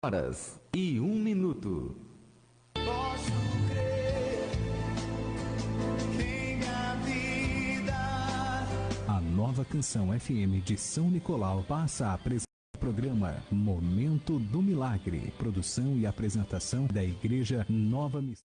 horas e 1 minuto. Posso crer em minha vida. A Nova Canção FM de São Nicolau passa a apresentar o programa Momento do Milagre. Produção e apresentação da Igreja Nova Missão.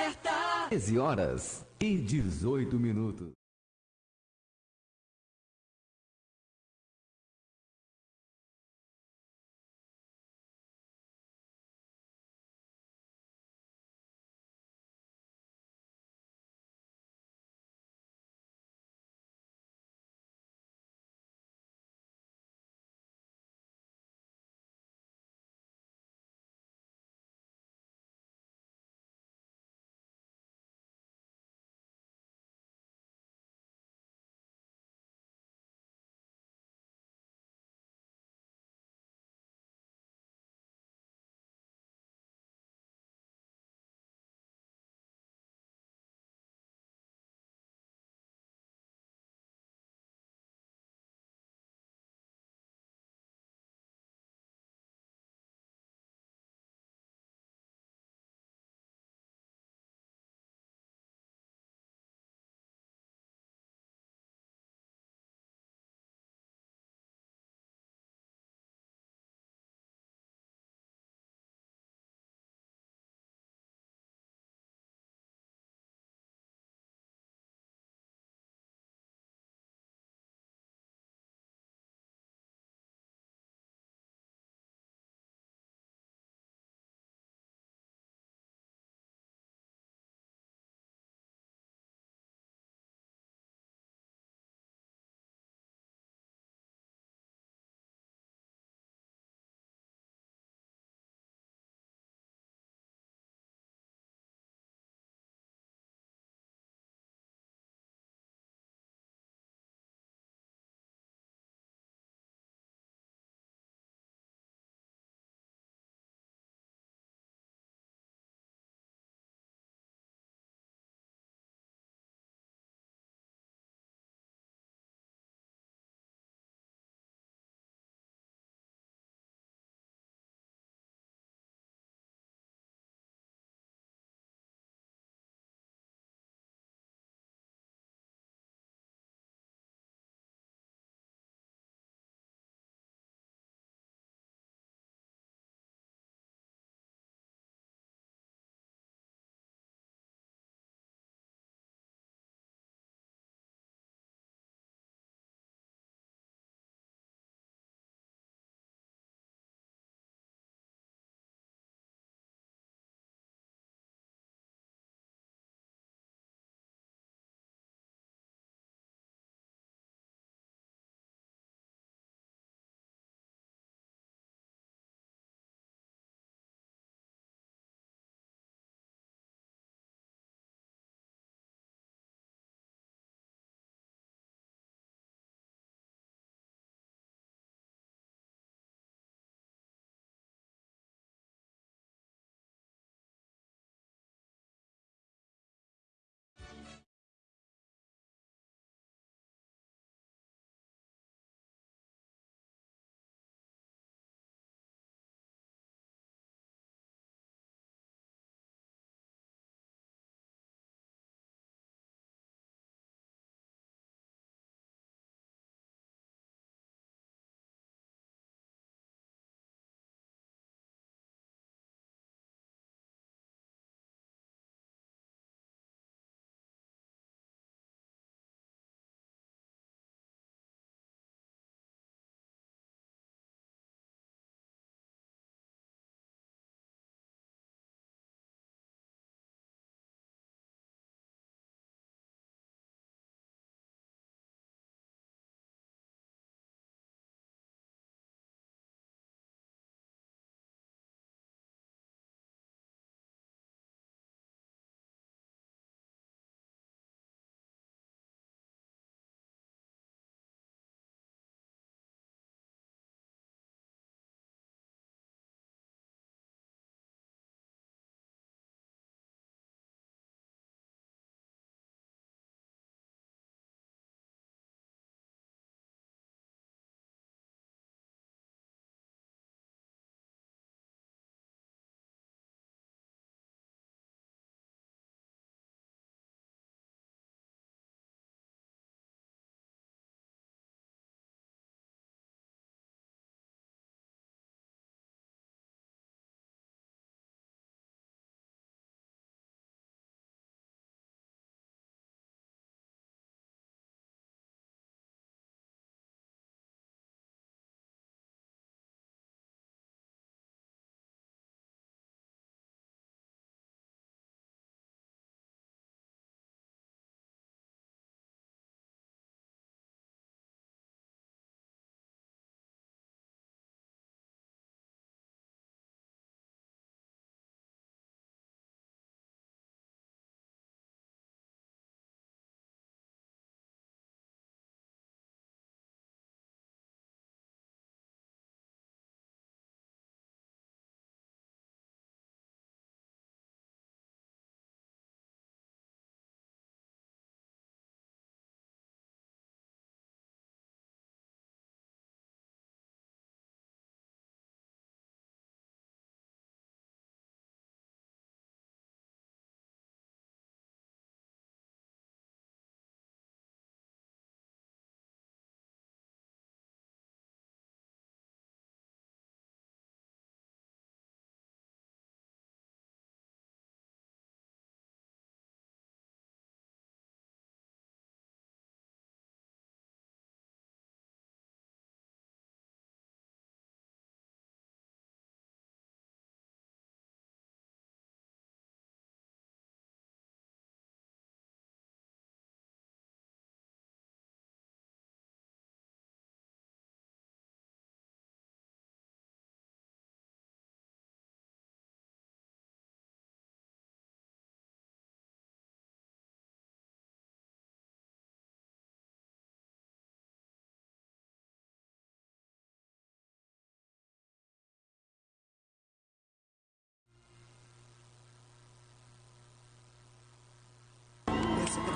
certa. 13h18.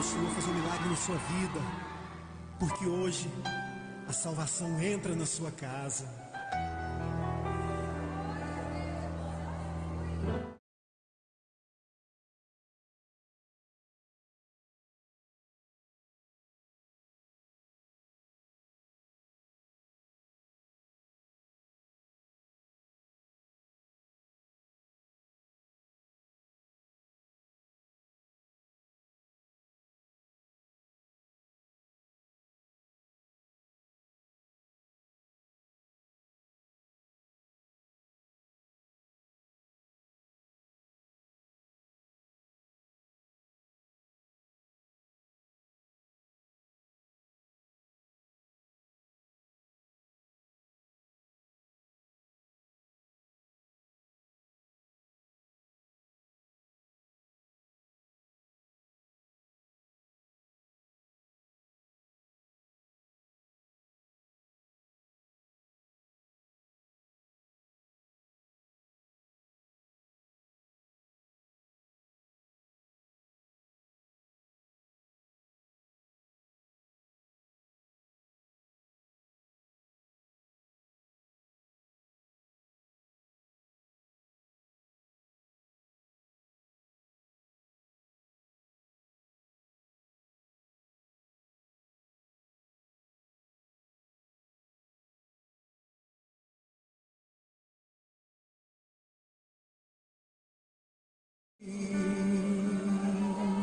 Senhor fazer um milagre na sua vida, porque hoje a salvação entra na sua casa.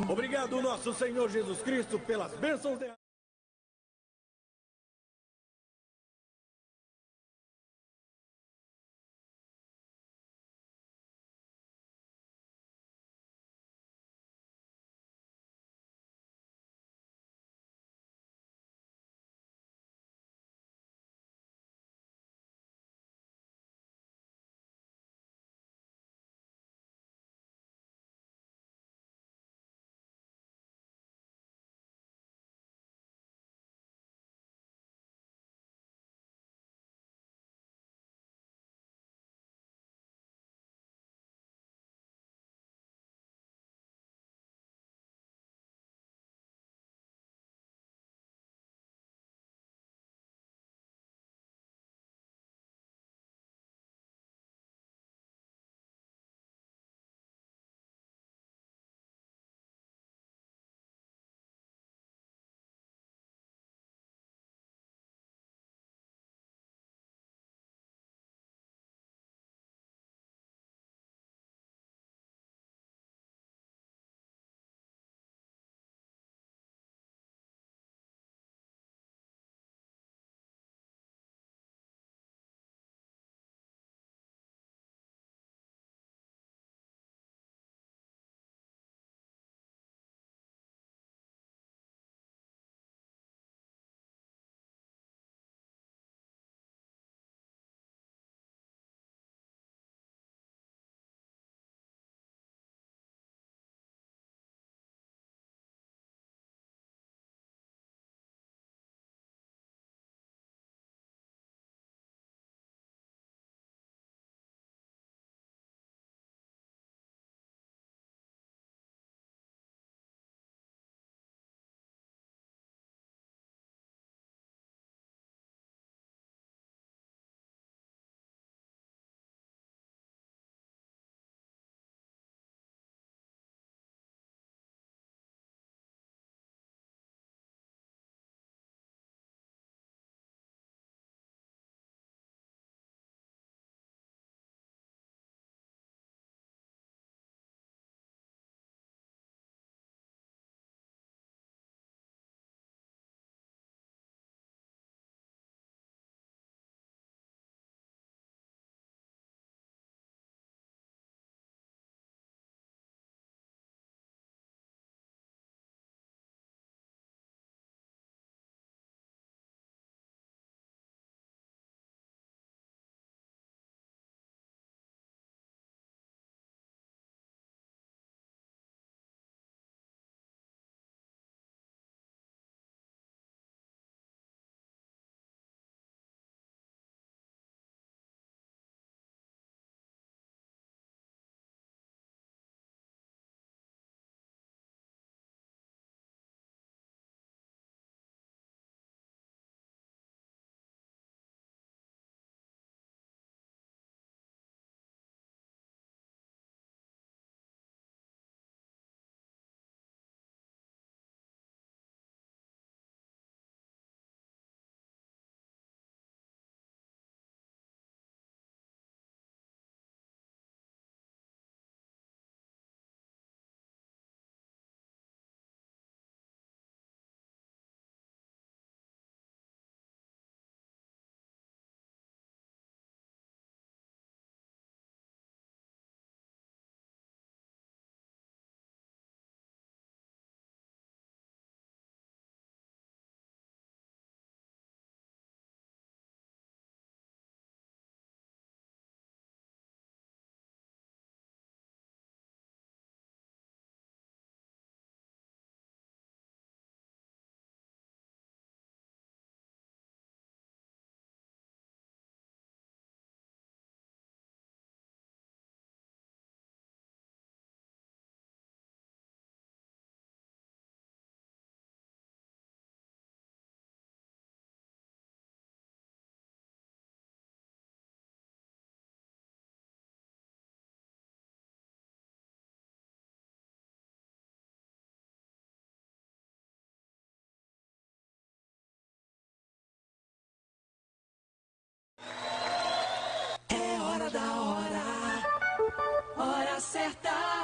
Obrigado, nosso Senhor Jesus Cristo, pelas bênçãos de...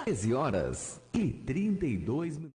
13h32.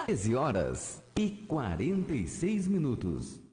13h46.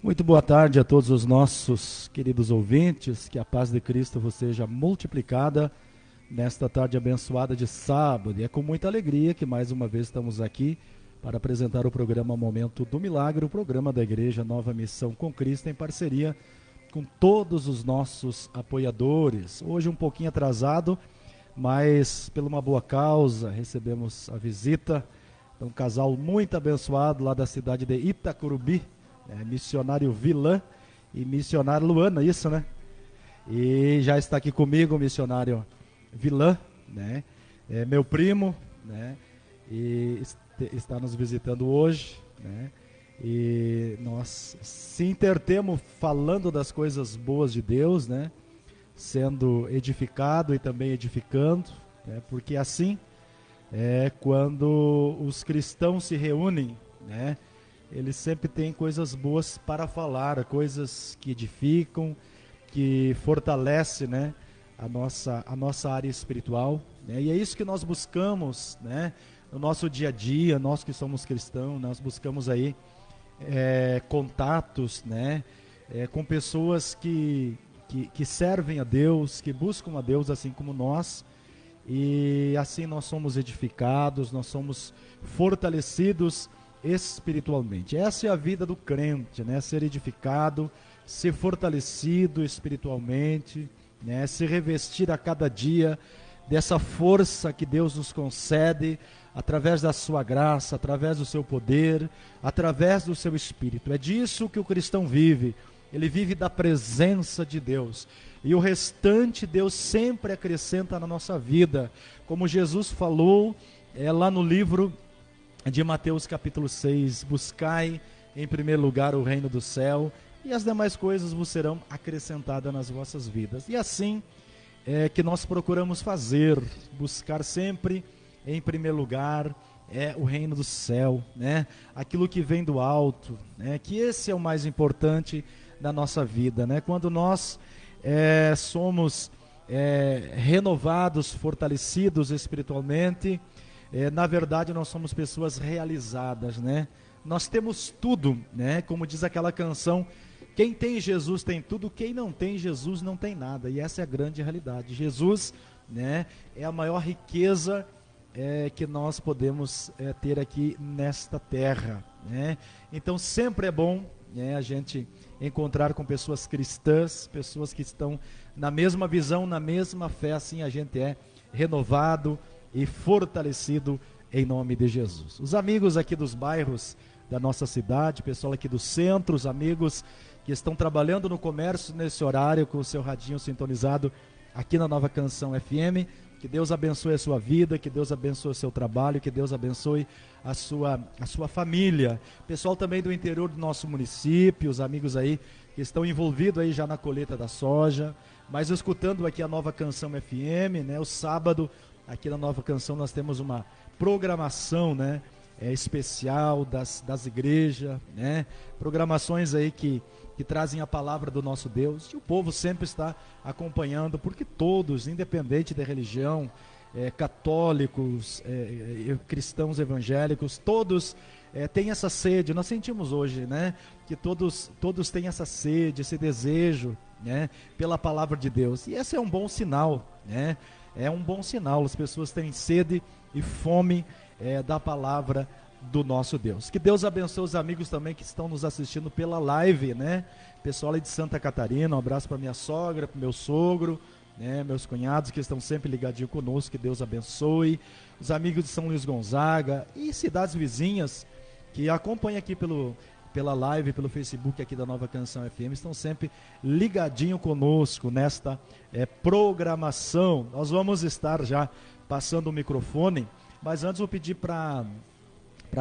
Muito boa tarde a todos os nossos queridos ouvintes, que a paz de Cristo vos seja multiplicada nesta tarde abençoada de sábado. E é com muita alegria que mais uma vez estamos aqui para apresentar o programa Momento do Milagre, o programa da Igreja Nova Missão com Cristo, em parceria com todos os nossos apoiadores. Hoje um pouquinho atrasado, mas por uma boa causa, recebemos a visita de um casal muito abençoado lá da cidade de Itacurubi, missionário Vilan e missionária Luana, isso, né? E já está aqui comigo o missionário Vilan, né? É meu primo, né? E está nos visitando hoje, né? E nós se intertemos falando das coisas boas de Deus, né? Sendo edificado e também edificando, né? Porque assim é quando os cristãos se reúnem, né? Eles sempre têm coisas boas para falar, coisas que edificam, que fortalecem, né, a nossa área espiritual, né? E é isso que nós buscamos, né, no nosso dia a dia. Nós que somos cristãos, nós buscamos aí contatos, né, com pessoas que servem a Deus, que buscam a Deus assim como nós, e assim nós somos edificados, nós somos fortalecidos espiritualmente. Essa é a vida do crente, né? Ser edificado, ser fortalecido espiritualmente, né? Se revestir a cada dia dessa força que Deus nos concede através da sua graça, através do seu poder, através do seu espírito. É disso que o cristão vive. Ele vive da presença de Deus, e o restante Deus sempre acrescenta na nossa vida, como Jesus falou lá no livro de Mateus capítulo 6, buscai em primeiro lugar o reino do céu, e as demais coisas vos serão acrescentadas nas vossas vidas. E assim é que nós procuramos fazer, buscar sempre em primeiro lugar o reino do céu, né? Aquilo que vem do alto, né? Que esse é o mais importante da nossa vida, né? Quando nós somos renovados, fortalecidos espiritualmente, na verdade nós somos pessoas realizadas, né? Nós temos tudo, né? Como diz aquela canção, quem tem Jesus tem tudo, quem não tem Jesus não tem nada. E essa é a grande realidade. Jesus, né, é a maior riqueza que nós podemos ter aqui nesta terra, né? Então sempre é bom, né, a gente encontrar com pessoas cristãs, pessoas que estão na mesma visão, na mesma fé. Assim a gente é renovado e fortalecido em nome de Jesus. Os amigos aqui dos bairros da nossa cidade, pessoal aqui do centro, os amigos que estão trabalhando no comércio nesse horário com o seu radinho sintonizado aqui na Nova Canção FM, que Deus abençoe a sua vida, que Deus abençoe o seu trabalho, que Deus abençoe a sua família. Pessoal também do interior do nosso município, os amigos aí que estão envolvidos aí já na colheita da soja, mas escutando aqui a Nova Canção FM, né? O sábado aqui na Nova Canção nós temos uma programação, né, especial das igrejas, né? Programações aí que trazem a palavra do nosso Deus, e o povo sempre está acompanhando, porque todos, independente da religião, católicos, cristãos evangélicos, todos têm essa sede. Nós sentimos hoje, né, que todos têm essa sede, esse desejo, né, pela palavra de Deus, e esse é um bom sinal, né? É um bom sinal, as pessoas têm sede e fome da palavra do nosso Deus. Que Deus abençoe os amigos também que estão nos assistindo pela live, né? Pessoal aí de Santa Catarina, um abraço para minha sogra, para meu sogro, né? Meus cunhados que estão sempre ligadinhos conosco, que Deus abençoe. Os amigos de São Luís Gonzaga e cidades vizinhas que acompanham aqui pela live, pelo Facebook aqui da Nova Canção FM, estão sempre ligadinho conosco nesta programação. Nós vamos estar já passando o microfone, mas antes vou pedir para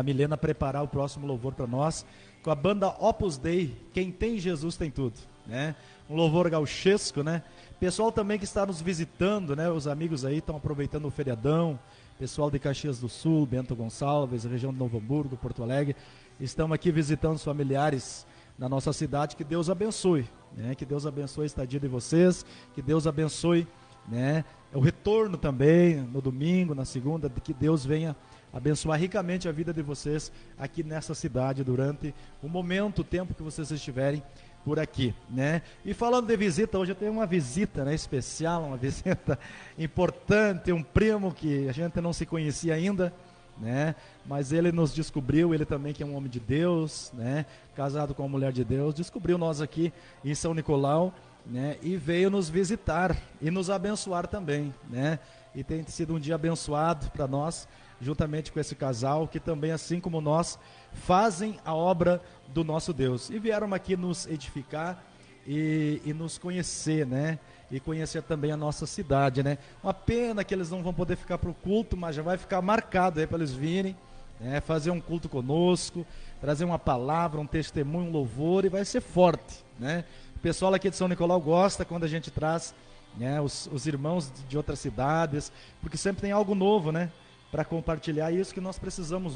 Milena preparar o próximo louvor para nós, com a banda Opus Dei, Quem Tem Jesus Tem Tudo, né? Um louvor gauchesco, né? Pessoal também que está nos visitando, né? Os amigos aí estão aproveitando o feriadão, pessoal de Caxias do Sul, Bento Gonçalves, região de Novo Hamburgo, Porto Alegre, estão aqui visitando os familiares na nossa cidade. Que Deus abençoe, né? Que Deus abençoe a estadia de vocês, que Deus abençoe, né, o retorno também no domingo, na segunda, que Deus venha abençoar ricamente a vida de vocês aqui nessa cidade durante o tempo que vocês estiverem por aqui, né? E falando de visita, hoje eu tenho uma visita, né, especial, uma visita importante, um primo que a gente não se conhecia ainda, né? Mas ele nos descobriu, ele também que é um homem de Deus, né? Casado com uma mulher de Deus, descobriu nós aqui em São Nicolau, né? E veio nos visitar e nos abençoar também, né? E tem sido um dia abençoado para nós, juntamente com esse casal, que também, assim como nós, fazem a obra do nosso Deus. E vieram aqui nos edificar e nos conhecer, né? E conhecer também a nossa cidade, né? Uma pena que eles não vão poder ficar para o culto, mas já vai ficar marcado aí para eles virem, né? Fazer um culto conosco, trazer uma palavra, um testemunho, um louvor, e vai ser forte, né? O pessoal aqui de São Nicolau gosta quando a gente traz, né, os irmãos de outras cidades, porque sempre tem algo novo, né, para compartilhar. Isso que nós precisamos,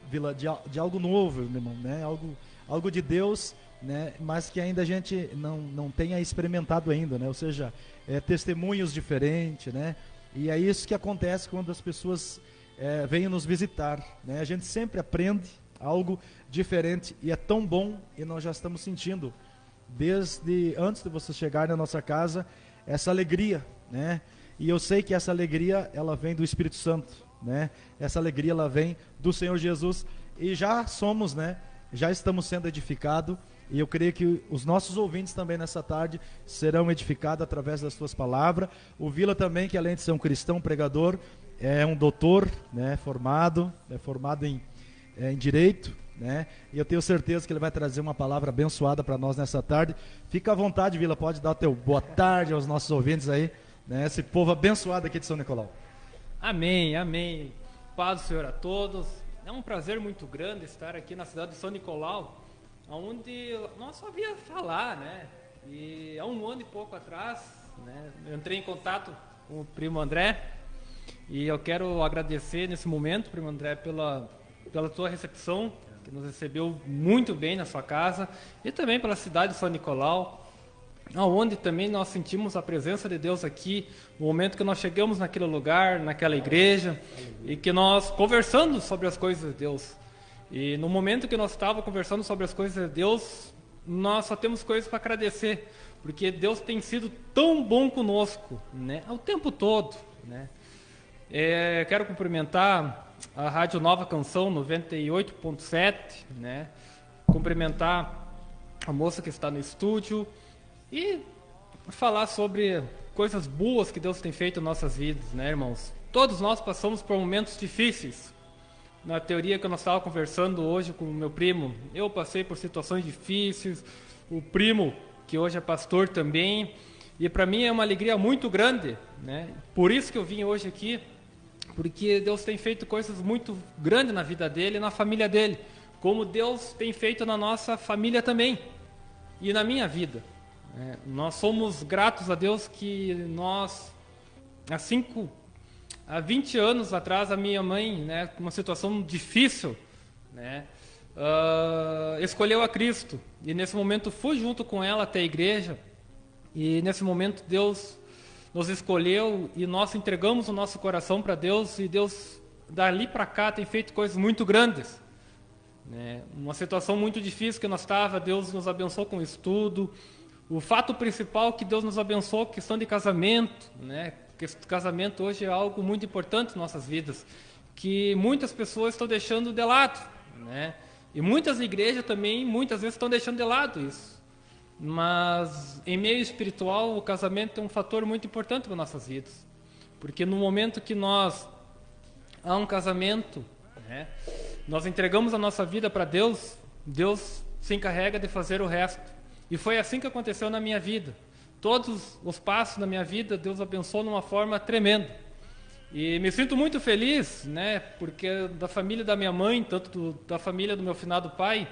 Vila, de algo novo, meu irmão, né, algo de Deus, né, mas que ainda a gente não tenha experimentado ainda, né, ou seja, testemunhos diferentes, né, e é isso que acontece quando as pessoas vêm nos visitar, né, a gente sempre aprende algo diferente e é tão bom, e nós já estamos sentindo desde antes de você chegar na nossa casa essa alegria, né? E eu sei que essa alegria ela vem do Espírito Santo, né? Essa alegria ela vem do Senhor Jesus, e já somos, né? Já estamos sendo edificados, e eu creio que os nossos ouvintes também nessa tarde serão edificados através das suas palavras. O Vila também, que além de ser um cristão, pregador, é um doutor, né? Formado em direito, né? E eu tenho certeza que ele vai trazer uma palavra abençoada para nós nessa tarde. Fica à vontade, Vila, pode dar o teu boa tarde aos nossos ouvintes aí, né? Esse povo abençoado aqui de São Nicolau. Amém, amém. Paz do Senhor a todos. É um prazer muito grande estar aqui na cidade de São Nicolau, onde nós só via falar, né? E há um ano e pouco atrás, né, eu entrei em contato com o primo André, e eu quero agradecer nesse momento, primo André, pela tua recepção, que nos recebeu muito bem na sua casa, e também pela cidade de São Nicolau, onde também nós sentimos a presença de Deus aqui, no momento que nós chegamos naquele lugar, naquela igreja, e que nós conversando sobre as coisas de Deus. E no momento que nós estávamos conversando sobre as coisas de Deus, nós só temos coisas para agradecer, porque Deus tem sido tão bom conosco, né, o tempo todo, né. Quero cumprimentar a Rádio Nova Canção 98.7, né? Cumprimentar a moça que está no estúdio e falar sobre coisas boas que Deus tem feito em nossas vidas, né, irmãos? Todos nós passamos por momentos difíceis. Na teoria que eu estava conversando hoje com o meu primo, eu passei por situações difíceis, o primo, que hoje é pastor também, e para mim é uma alegria muito grande, né? Por isso que eu vim hoje aqui, porque Deus tem feito coisas muito grandes na vida dele e na família dele, como Deus tem feito na nossa família também, e na minha vida. Nós somos gratos a Deus que nós, há 20 anos atrás, a minha mãe, né, com uma situação difícil, né, escolheu a Cristo, e nesse momento fui junto com ela até a igreja, e nesse momento Deus nos escolheu e nós entregamos o nosso coração para Deus, e Deus dali para cá tem feito coisas muito grandes, né? Uma situação muito difícil que nós estava, Deus nos abençoou com o estudo. O fato principal que Deus nos abençoou, questão de casamento, né? Porque casamento hoje é algo muito importante em nossas vidas, que muitas pessoas estão deixando de lado, né? E muitas igrejas também muitas vezes estão deixando de lado isso. Mas em meio espiritual o casamento é um fator muito importante para nossas vidas, porque no momento que há um casamento, né, nós entregamos a nossa vida para Deus, Deus se encarrega de fazer o resto. E foi assim que aconteceu na minha vida. Todos os passos da minha vida Deus abençoou de uma forma tremenda. E me sinto muito feliz, né, porque da família da minha mãe, tanto da família do meu finado pai,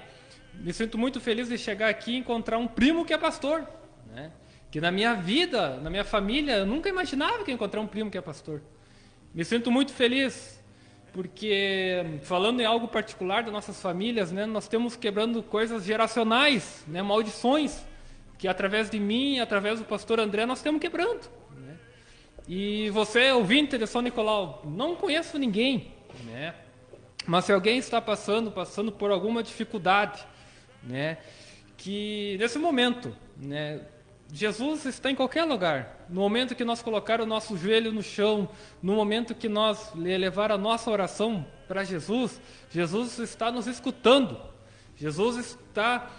me sinto muito feliz de chegar aqui e encontrar um primo que é pastor, né? Que na minha vida, na minha família, eu nunca imaginava que ia encontrar um primo que é pastor. Me sinto muito feliz, porque falando em algo particular das nossas famílias, né, nós temos quebrando coisas geracionais, né, maldições, que através de mim, através do pastor André, nós estamos quebrando, né? E você, ouvinte de São Nicolau, não conheço ninguém, né? Mas se alguém está passando por alguma dificuldade, né? Que nesse momento, né? Jesus está em qualquer lugar. No momento que nós colocar o nosso joelho no chão, no momento que nós levar a nossa oração para Jesus, Jesus está nos escutando. Jesus está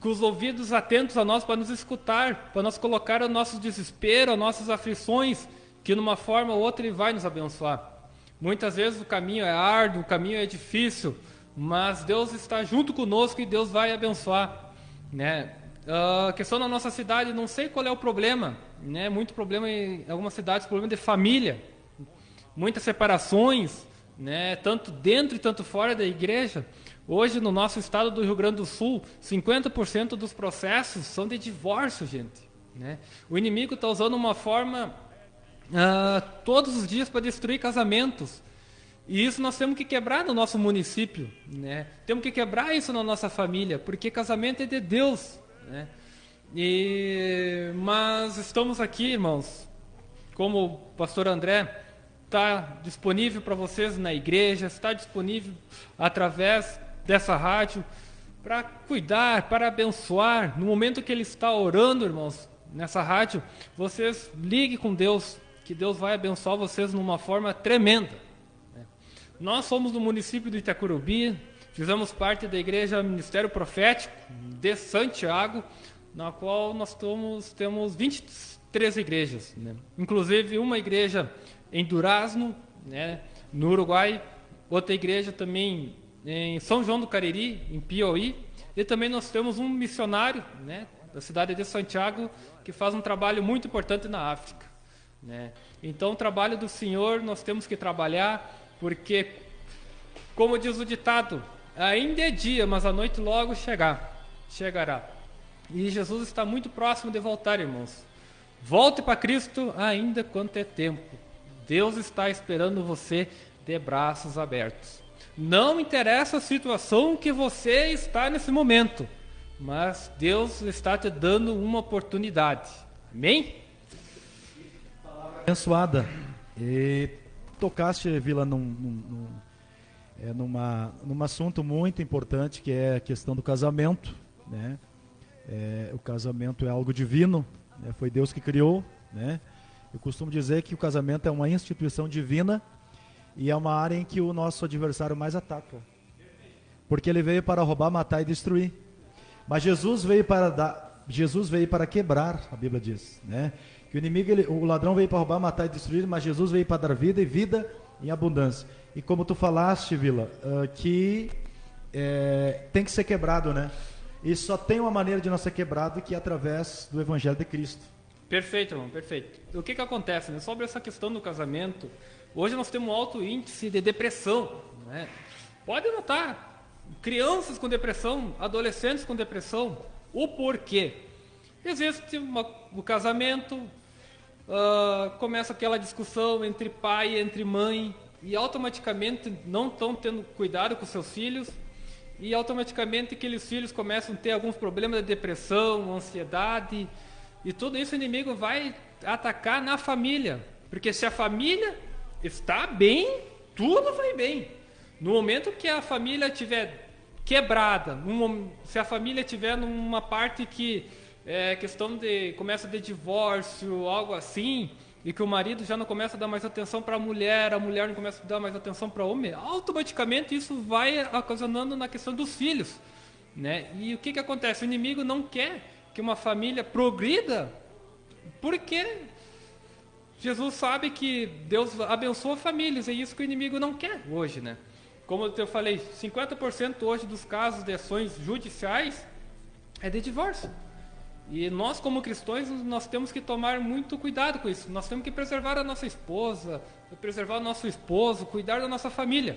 com os ouvidos atentos a nós para nos escutar, para nós colocar o nosso desespero, as nossas aflições, que numa forma ou outra Ele vai nos abençoar. Muitas vezes o caminho é árduo, o caminho é difícil, mas Deus está junto conosco e Deus vai abençoar, né? A questão da nossa cidade, não sei qual é o problema, né? Muito problema em algumas cidades, problema de família, muitas separações, né? Tanto dentro e tanto fora da igreja. Hoje, no nosso estado do Rio Grande do Sul, 50% dos processos são de divórcio, gente, né? O inimigo está usando uma forma todos os dias para destruir casamentos. E isso nós temos que quebrar no nosso município, né? Temos que quebrar isso na nossa família, porque casamento é de Deus, né? Mas estamos aqui, irmãos, como o pastor André está disponível para vocês na igreja, está disponível através dessa rádio para cuidar, para abençoar. No momento que ele está orando, irmãos, nessa rádio, vocês liguem com Deus, que Deus vai abençoar vocês numa forma tremenda. Nós somos do município do Itacurubi, fizemos parte da igreja Ministério Profético de Santiago, na qual nós temos 23 igrejas, né? Inclusive uma igreja em Durazno, né, no Uruguai, outra igreja também em São João do Cariri, em Piauí, e também nós temos um missionário, né, da cidade de Santiago, que faz um trabalho muito importante na África, né? Então o trabalho do Senhor nós temos que trabalhar, porque, como diz o ditado, ainda é dia, mas a noite logo chegará. E Jesus está muito próximo de voltar, irmãos. Volte para Cristo ainda quanto é tempo. Deus está esperando você de braços abertos. Não interessa a situação que você está nesse momento, mas Deus está te dando uma oportunidade. Amém? Abençoada. E tocaste, Vila, num assunto muito importante, que é a questão do casamento, né? O casamento é algo divino, né? Foi Deus que criou, né? Eu costumo dizer que o casamento é uma instituição divina e é uma área em que o nosso adversário mais ataca, porque ele veio para roubar, matar e destruir. Mas Jesus veio para quebrar, a Bíblia diz, né? Que o inimigo, o ladrão veio para roubar, matar e destruir, mas Jesus veio para dar vida e vida em abundância. E como tu falaste, Vila, que tem que ser quebrado, né? E só tem uma maneira de não ser quebrado, que é através do Evangelho de Cristo. Perfeito, irmão, perfeito. O que acontece, né? Sobre essa questão do casamento, hoje nós temos um alto índice de depressão, né? Pode notar, crianças com depressão, adolescentes com depressão. O porquê? Existe o casamento, começa aquela discussão entre pai e entre mãe, e automaticamente não estão tendo cuidado com seus filhos, e automaticamente aqueles filhos começam a ter alguns problemas de depressão, ansiedade, e tudo isso o inimigo vai atacar na família, porque se a família está bem, tudo vai bem. No momento que a família estiver quebrada, se a família estiver numa parte que questão de começa de divórcio, algo assim, e que o marido já não começa a dar mais atenção para a mulher não começa a dar mais atenção para o homem, automaticamente isso vai ocasionando na questão dos filhos, né? E o que acontece? O inimigo não quer que uma família progrida, porque Jesus sabe que Deus abençoa famílias, e é isso que o inimigo não quer hoje, né? Como eu falei, 50% hoje dos casos de ações judiciais é de divórcio. E nós, como cristãos, nós temos que tomar muito cuidado com isso. Nós temos que preservar a nossa esposa, preservar o nosso esposo, cuidar da nossa família.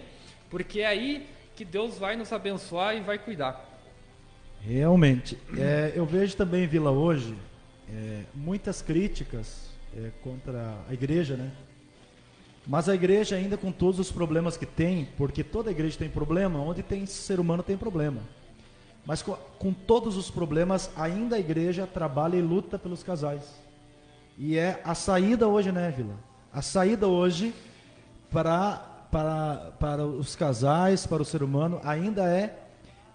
Porque é aí que Deus vai nos abençoar e vai cuidar. Realmente. Eu vejo também, Vila, hoje, muitas críticas contra a igreja, né? Mas a igreja ainda com todos os problemas que tem, porque toda igreja tem problema, onde tem ser humano tem problema. Mas com todos os problemas, ainda a igreja trabalha e luta pelos casais. E é a saída hoje, né, Vila? A saída hoje para para os casais, para o ser humano, ainda é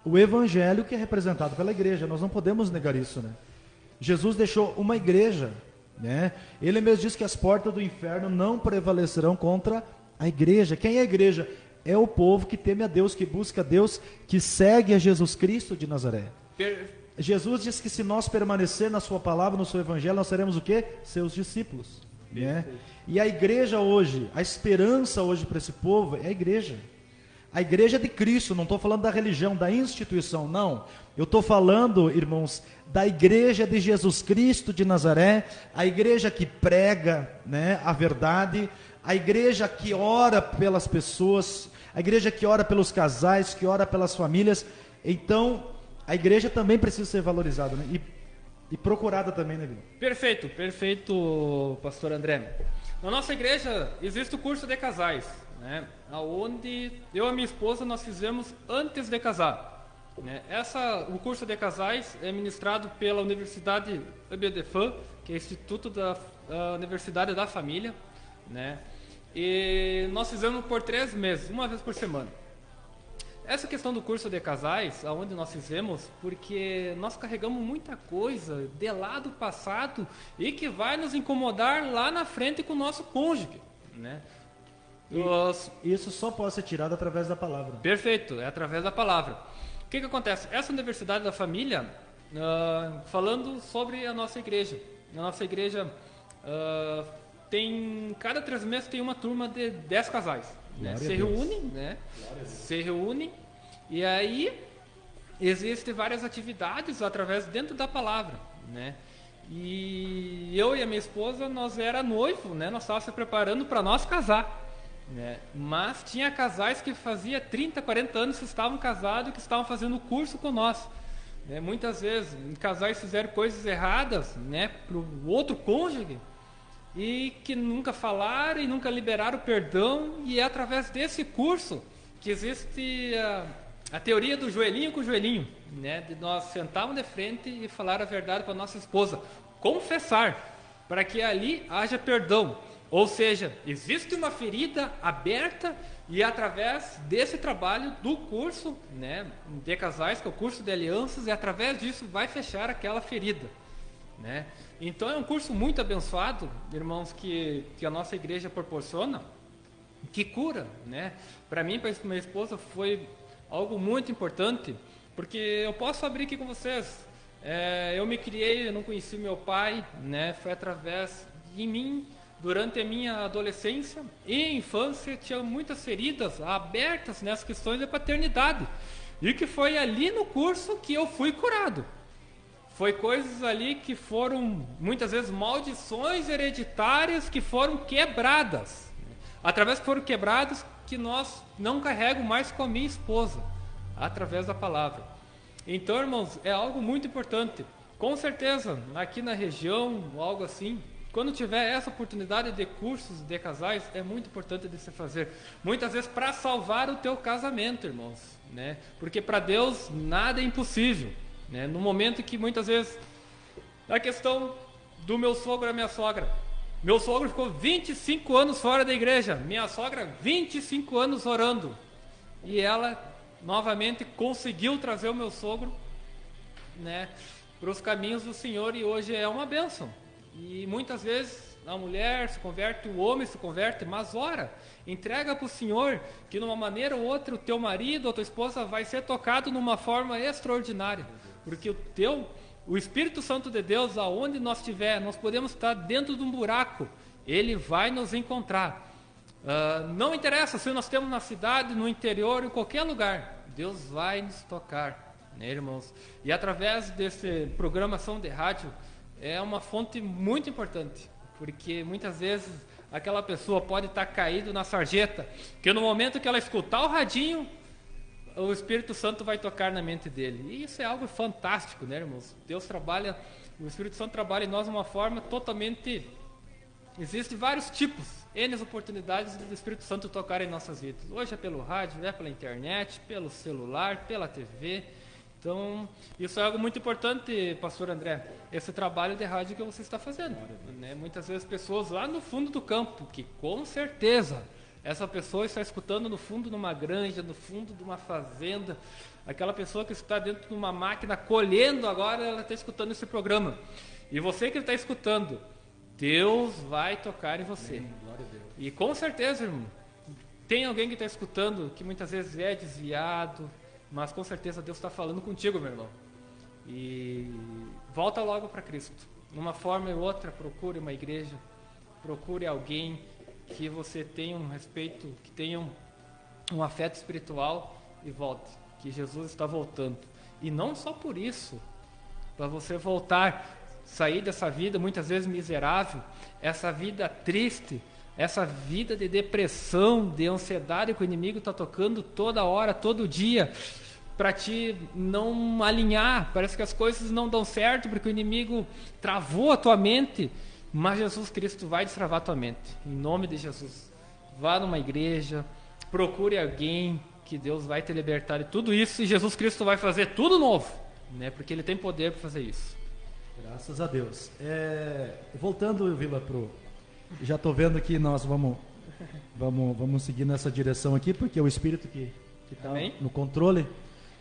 o evangelho que é representado pela igreja. Nós não podemos negar isso, né? Jesus deixou uma igreja, né? Ele mesmo disse que as portas do inferno não prevalecerão contra a igreja. Quem é a igreja? É o povo que teme a Deus, que busca a Deus, que segue a Jesus Cristo de Nazaré. Jesus disse que se nós permanecer na sua palavra, no seu evangelho, nós seremos o quê? Seus discípulos, né? E a igreja hoje, a esperança hoje para esse povo é a igreja. A igreja de Cristo, não estou falando da religião, da instituição, não. Eu estou falando, irmãos, da igreja de Jesus Cristo de Nazaré, a igreja que prega, né, a verdade, a igreja que ora pelas pessoas, a igreja que ora pelos casais, que ora pelas famílias. Então, a igreja também precisa ser valorizada, né? E procurada também, né, Vila? Perfeito, perfeito, pastor André. Na nossa igreja existe o curso de casais, né? Onde eu e minha esposa nós fizemos antes de casar, né? O curso de casais é ministrado pela Universidade EBDFAM, que é o Instituto da Universidade da Família, né? E nós fizemos por 3 meses, uma vez por semana. Essa questão do curso de casais, aonde nós fizemos, porque nós carregamos muita coisa de lá do passado e que vai nos incomodar lá na frente com o nosso cônjuge, né? Isso só pode ser tirado através da palavra. Perfeito, é através da palavra. O que acontece? Essa Universidade da Família, falando sobre a nossa igreja. A nossa igreja cada 3 meses tem uma turma de 10 casais. Né? Se reúnem, e aí existem várias atividades através dentro da palavra, né? E eu e a minha esposa, nós era noivo, né? Nós estávamos se preparando para nós casar, né? Mas tinha casais que fazia 30, 40 anos que estavam casados e que estavam fazendo curso com nós, né? Muitas vezes casais fizeram coisas erradas, né, para o outro cônjuge, e que nunca falaram e nunca liberaram perdão, e é através desse curso que existe a teoria do joelhinho com joelhinho, né? De nós sentarmos de frente e falar a verdade para nossa esposa, confessar, para que ali haja perdão. Ou seja, existe uma ferida aberta e através desse trabalho do curso, né, de casais, que é o curso de alianças, e através disso vai fechar aquela ferida, né? Então é um curso muito abençoado, irmãos, que a nossa igreja proporciona, que cura, né? Para mim, para minha esposa, foi algo muito importante, porque eu posso abrir aqui com vocês. Eu me criei, eu não conheci meu pai, né? Foi através de mim, durante a minha adolescência e infância, tinha muitas feridas abertas nessas questões de paternidade, e que foi ali no curso que eu fui curado. Foi coisas ali que foram, muitas vezes, maldições hereditárias que foram quebradas. Através que foram quebradas, que nós não carregamos mais com a minha esposa, através da palavra. Então, irmãos, é algo muito importante. Com certeza, aqui na região, algo assim, quando tiver essa oportunidade de cursos de casais, é muito importante de se fazer. Muitas vezes para salvar o teu casamento, irmãos, né? Porque para Deus nada é impossível. Né? No momento que muitas vezes a questão do meu sogro e a minha sogra, meu sogro ficou 25 anos fora da igreja, minha sogra 25 anos orando, e ela novamente conseguiu trazer o meu sogro, né, para os caminhos do Senhor, e hoje é uma bênção. E muitas vezes a mulher se converte, o homem se converte, mas ora, entrega para o Senhor, que numa maneira ou outra o teu marido ou a tua esposa vai ser tocado numa forma extraordinária. Porque o Espírito Santo de Deus, aonde nós estiver, nós podemos estar dentro de um buraco, ele vai nos encontrar. Não interessa se nós temos na cidade, no interior, em qualquer lugar, Deus vai nos tocar, né, irmãos? E através dessa programação de rádio, é uma fonte muito importante, porque muitas vezes aquela pessoa pode estar caído na sarjeta, que no momento que ela escutar o radinho, o Espírito Santo vai tocar na mente dele. E isso é algo fantástico, né, irmãos? Deus trabalha, o Espírito Santo trabalha em nós de uma forma totalmente... Existem vários tipos, N oportunidades do Espírito Santo tocar em nossas vidas. Hoje é pelo rádio, é pela internet, pelo celular, pela TV. Então, isso é algo muito importante, pastor André, esse trabalho de rádio que você está fazendo, né? Muitas vezes pessoas lá no fundo do campo, que com certeza Essa pessoa está escutando no fundo de uma granja, no fundo de uma fazenda. Aquela pessoa que está dentro de uma máquina colhendo agora, ela está escutando esse programa. E você que está escutando, Deus vai tocar em você. E com certeza, irmão, tem alguém que está escutando que muitas vezes é desviado, mas com certeza Deus está falando contigo, meu irmão. E volta logo para Cristo. Uma forma ou outra, procure uma igreja, procure alguém que você tenha um respeito, que tenha um afeto espiritual e volte, que Jesus está voltando. E não só por isso, para você voltar, sair dessa vida muitas vezes miserável, essa vida triste, essa vida de depressão, de ansiedade que o inimigo está tocando toda hora, todo dia, para te não alinhar. Parece que as coisas não dão certo porque o inimigo travou a tua mente, mas Jesus Cristo vai destravar a tua mente, em nome de Jesus. Vá numa igreja, procure alguém, que Deus vai te libertar de tudo isso, e Jesus Cristo vai fazer tudo novo, né? Porque Ele tem poder para fazer isso. Graças a Deus. Voltando, Vila, já estou vendo que nós vamos seguir nessa direção aqui, porque o Espírito que está no controle,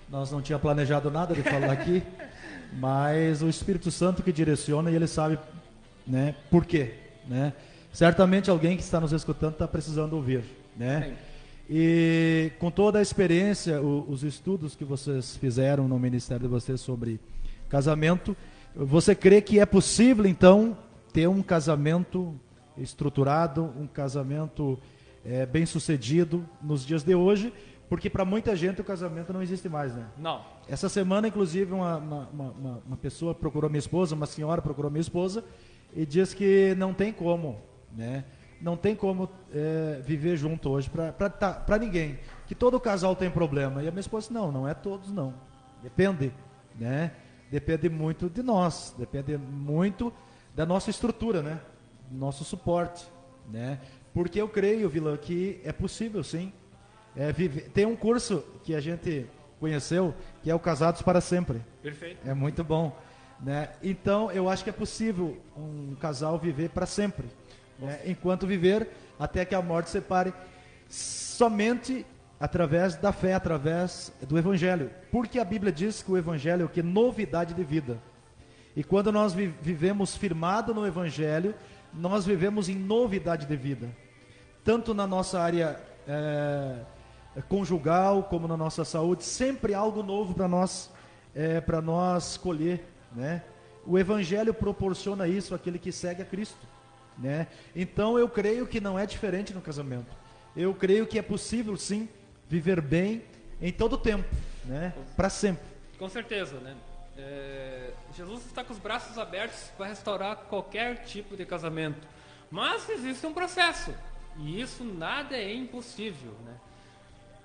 nós não tinha planejado nada de falar aqui, mas o Espírito Santo que direciona, e Ele sabe, né, por quê, né? Certamente alguém que está nos escutando está precisando ouvir, né? Sim. E com toda a experiência, os estudos que vocês fizeram no ministério de vocês sobre casamento, você crê que é possível então ter um casamento estruturado, um casamento bem sucedido nos dias de hoje? Porque para muita gente o casamento não existe mais, né? Não. Essa semana, inclusive, uma pessoa procurou minha esposa, uma senhora procurou minha esposa e diz que não tem como, né? Não tem como viver junto hoje para ninguém. Que todo casal tem problema. E a minha esposa disse, não é todos não. Depende, né? Depende muito de nós, depende muito da nossa estrutura, né? Do nosso suporte, né? Porque eu creio, Vila, que é possível, sim. Tem um curso que a gente conheceu, que é o Casados para Sempre. Perfeito. É muito bom, né? Então, eu acho que é possível um casal viver para sempre, né? Enquanto viver, até que a morte separe, somente através da fé, através do Evangelho. Porque a Bíblia diz que o Evangelho é o que? Novidade de vida. E quando nós vivemos firmado no Evangelho, nós vivemos em novidade de vida. Tanto na nossa área conjugal, como na nossa saúde, sempre algo novo para nós colher, né? O Evangelho proporciona isso àquele que segue a Cristo, né? Então eu creio que não é diferente no casamento. Eu creio que é possível sim viver bem em todo o tempo, né? Para sempre. Com certeza, né? Jesus está com os braços abertos para restaurar qualquer tipo de casamento, mas existe um processo e isso nada é impossível, né?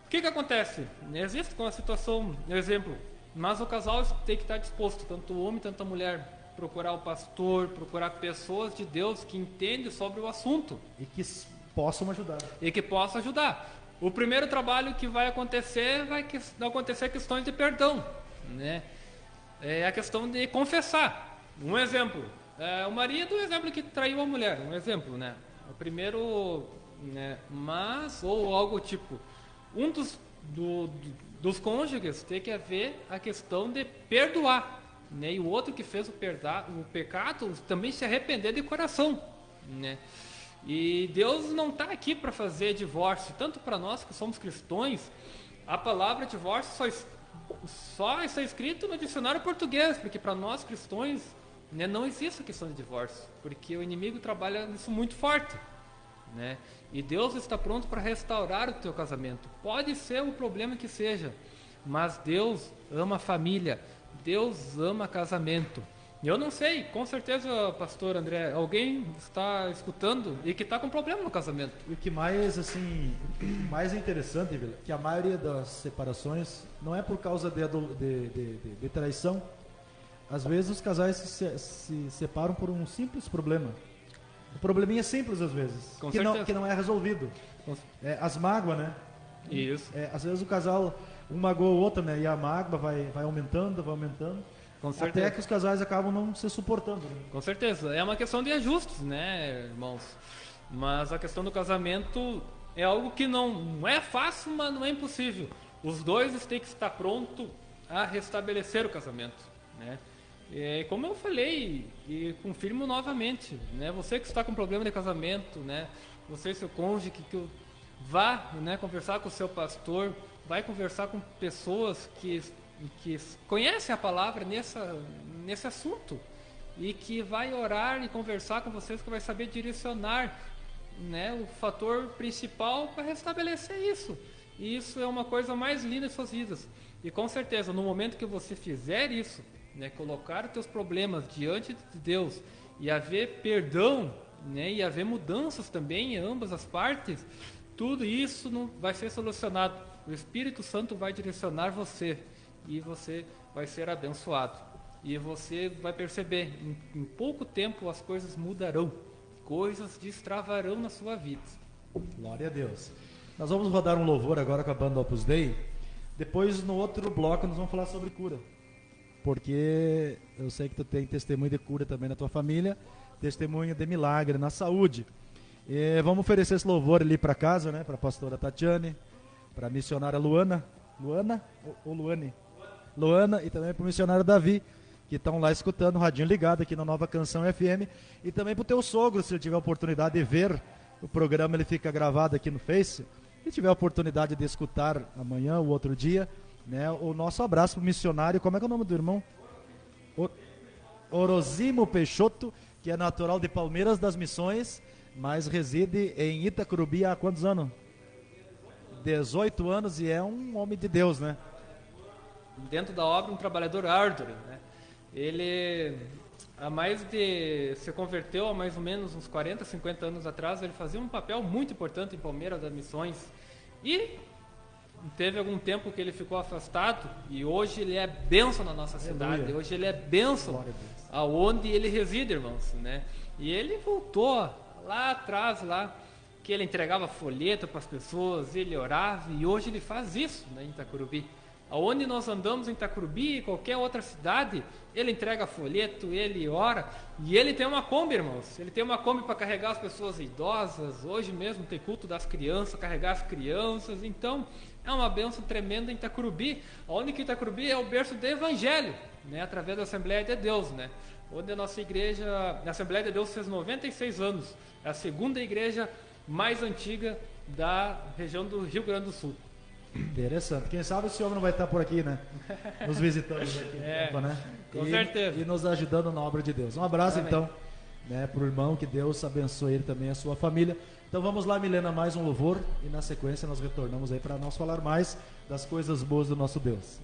O que acontece? Existe uma situação, exemplo, mas o casal tem que estar disposto, tanto o homem, tanto a mulher, procurar o pastor, procurar pessoas de Deus que entendem sobre o assunto. E que possam ajudar. E que possam ajudar. O primeiro trabalho que vai acontecer questões de perdão, né? É a questão de confessar. Um exemplo, o marido, um exemplo que traiu a mulher, um exemplo, né? O primeiro, né? Mas, ou algo tipo, um dos cônjuges tem que haver a questão de perdoar, né? E o outro que fez o pecado também se arrepender de coração, né? E Deus não está aqui para fazer divórcio, tanto para nós que somos cristãos, a palavra divórcio só está escrito no dicionário português, porque para nós cristãos, né, não existe a questão de divórcio, porque o inimigo trabalha nisso muito forte, né? E Deus está pronto para restaurar o teu casamento. Pode ser o problema que seja, mas Deus ama a família, Deus ama casamento. Eu não sei, com certeza, pastor André, alguém está escutando e que está com problema no casamento. E o que mais, assim, mais interessante, Vila, que a maioria das separações não é por causa de traição. Às vezes os casais se separam por um simples problema. O probleminha é simples às vezes, que não é resolvido. As mágoas, né? Isso. Às vezes o casal, um magoa o outro, né? E a mágoa vai aumentando, até que os casais acabam não se suportando, né? Com certeza. É uma questão de ajustes, né, irmãos? Mas a questão do casamento é algo que não é fácil, mas não é impossível. Os dois têm que estar prontos a restabelecer o casamento, né? Como eu falei e confirmo novamente, né? Você que está com problema de casamento, né? Você, seu cônjuge, que vá, né, conversar com o seu pastor, vai conversar com pessoas que conhecem a palavra nesse assunto e que vai orar e conversar com vocês, que vai saber direcionar, né, o fator principal para restabelecer isso. E isso é uma coisa mais linda de suas vidas. E com certeza, no momento que você fizer isso, né, colocar os teus problemas diante de Deus e haver perdão, né, e haver mudanças também em ambas as partes, tudo isso não vai ser solucionado. O Espírito Santo vai direcionar você e você vai ser abençoado. E você vai perceber, em pouco tempo as coisas mudarão, coisas destravarão na sua vida. Glória a Deus. Nós vamos rodar um louvor agora com a banda Opus Dei. Depois, no outro bloco, nós vamos falar sobre cura. Porque eu sei que tu tem testemunho de cura também na tua família, testemunho de milagre na saúde. E vamos oferecer esse louvor ali para casa, né? Para a pastora Tatiane, para a missionária Luana. Luana ou Luane? Luana, e também para o missionário Davi, que estão lá escutando o radinho ligado aqui na Nova Canção FM. E também para o teu sogro, se ele tiver a oportunidade de ver o programa, ele fica gravado aqui no Face. Se tiver a oportunidade de escutar amanhã ou outro dia, né, o nosso abraço para o missionário. Como é que é o nome do irmão? Orosimo Peixoto, que é natural de Palmeiras das Missões, mas reside em Itacurubi há quantos anos? 18 anos, e é um homem de Deus, né? Dentro da obra, um trabalhador árduo, né? Ele, se converteu há mais ou menos uns 40, 50 anos atrás. Ele fazia um papel muito importante em Palmeiras das Missões. E teve algum tempo que ele ficou afastado, e hoje ele é bênção na nossa cidade. Hoje ele é bênção aonde ele reside, irmãos, né? E ele voltou lá atrás, que ele entregava folheto para as pessoas, ele orava, e hoje ele faz isso, né, em Itacurubi. Aonde nós andamos em Itacurubi e qualquer outra cidade, ele entrega folheto, ele ora, e ele tem uma Kombi, irmãos. Ele tem uma Kombi para carregar as pessoas idosas. Hoje mesmo tem culto das crianças, carregar as crianças. Então, é uma bênção tremenda em Itacurubi, onde que Itacurubi é o berço do Evangelho, né, através da Assembleia de Deus, né? Onde a nossa igreja, a Assembleia de Deus, fez 96 anos. É a segunda igreja mais antiga da região do Rio Grande do Sul. Interessante. Quem sabe esse homem não vai estar por aqui, né? Nos visitando aqui, né? Com certeza. E nos ajudando na obra de Deus. Um abraço, Amém. então, né, pro irmão, que Deus abençoe ele também, a sua família. Então vamos lá, Milena, mais um louvor, e na sequência nós retornamos aí para nós falar mais das coisas boas do nosso Deus.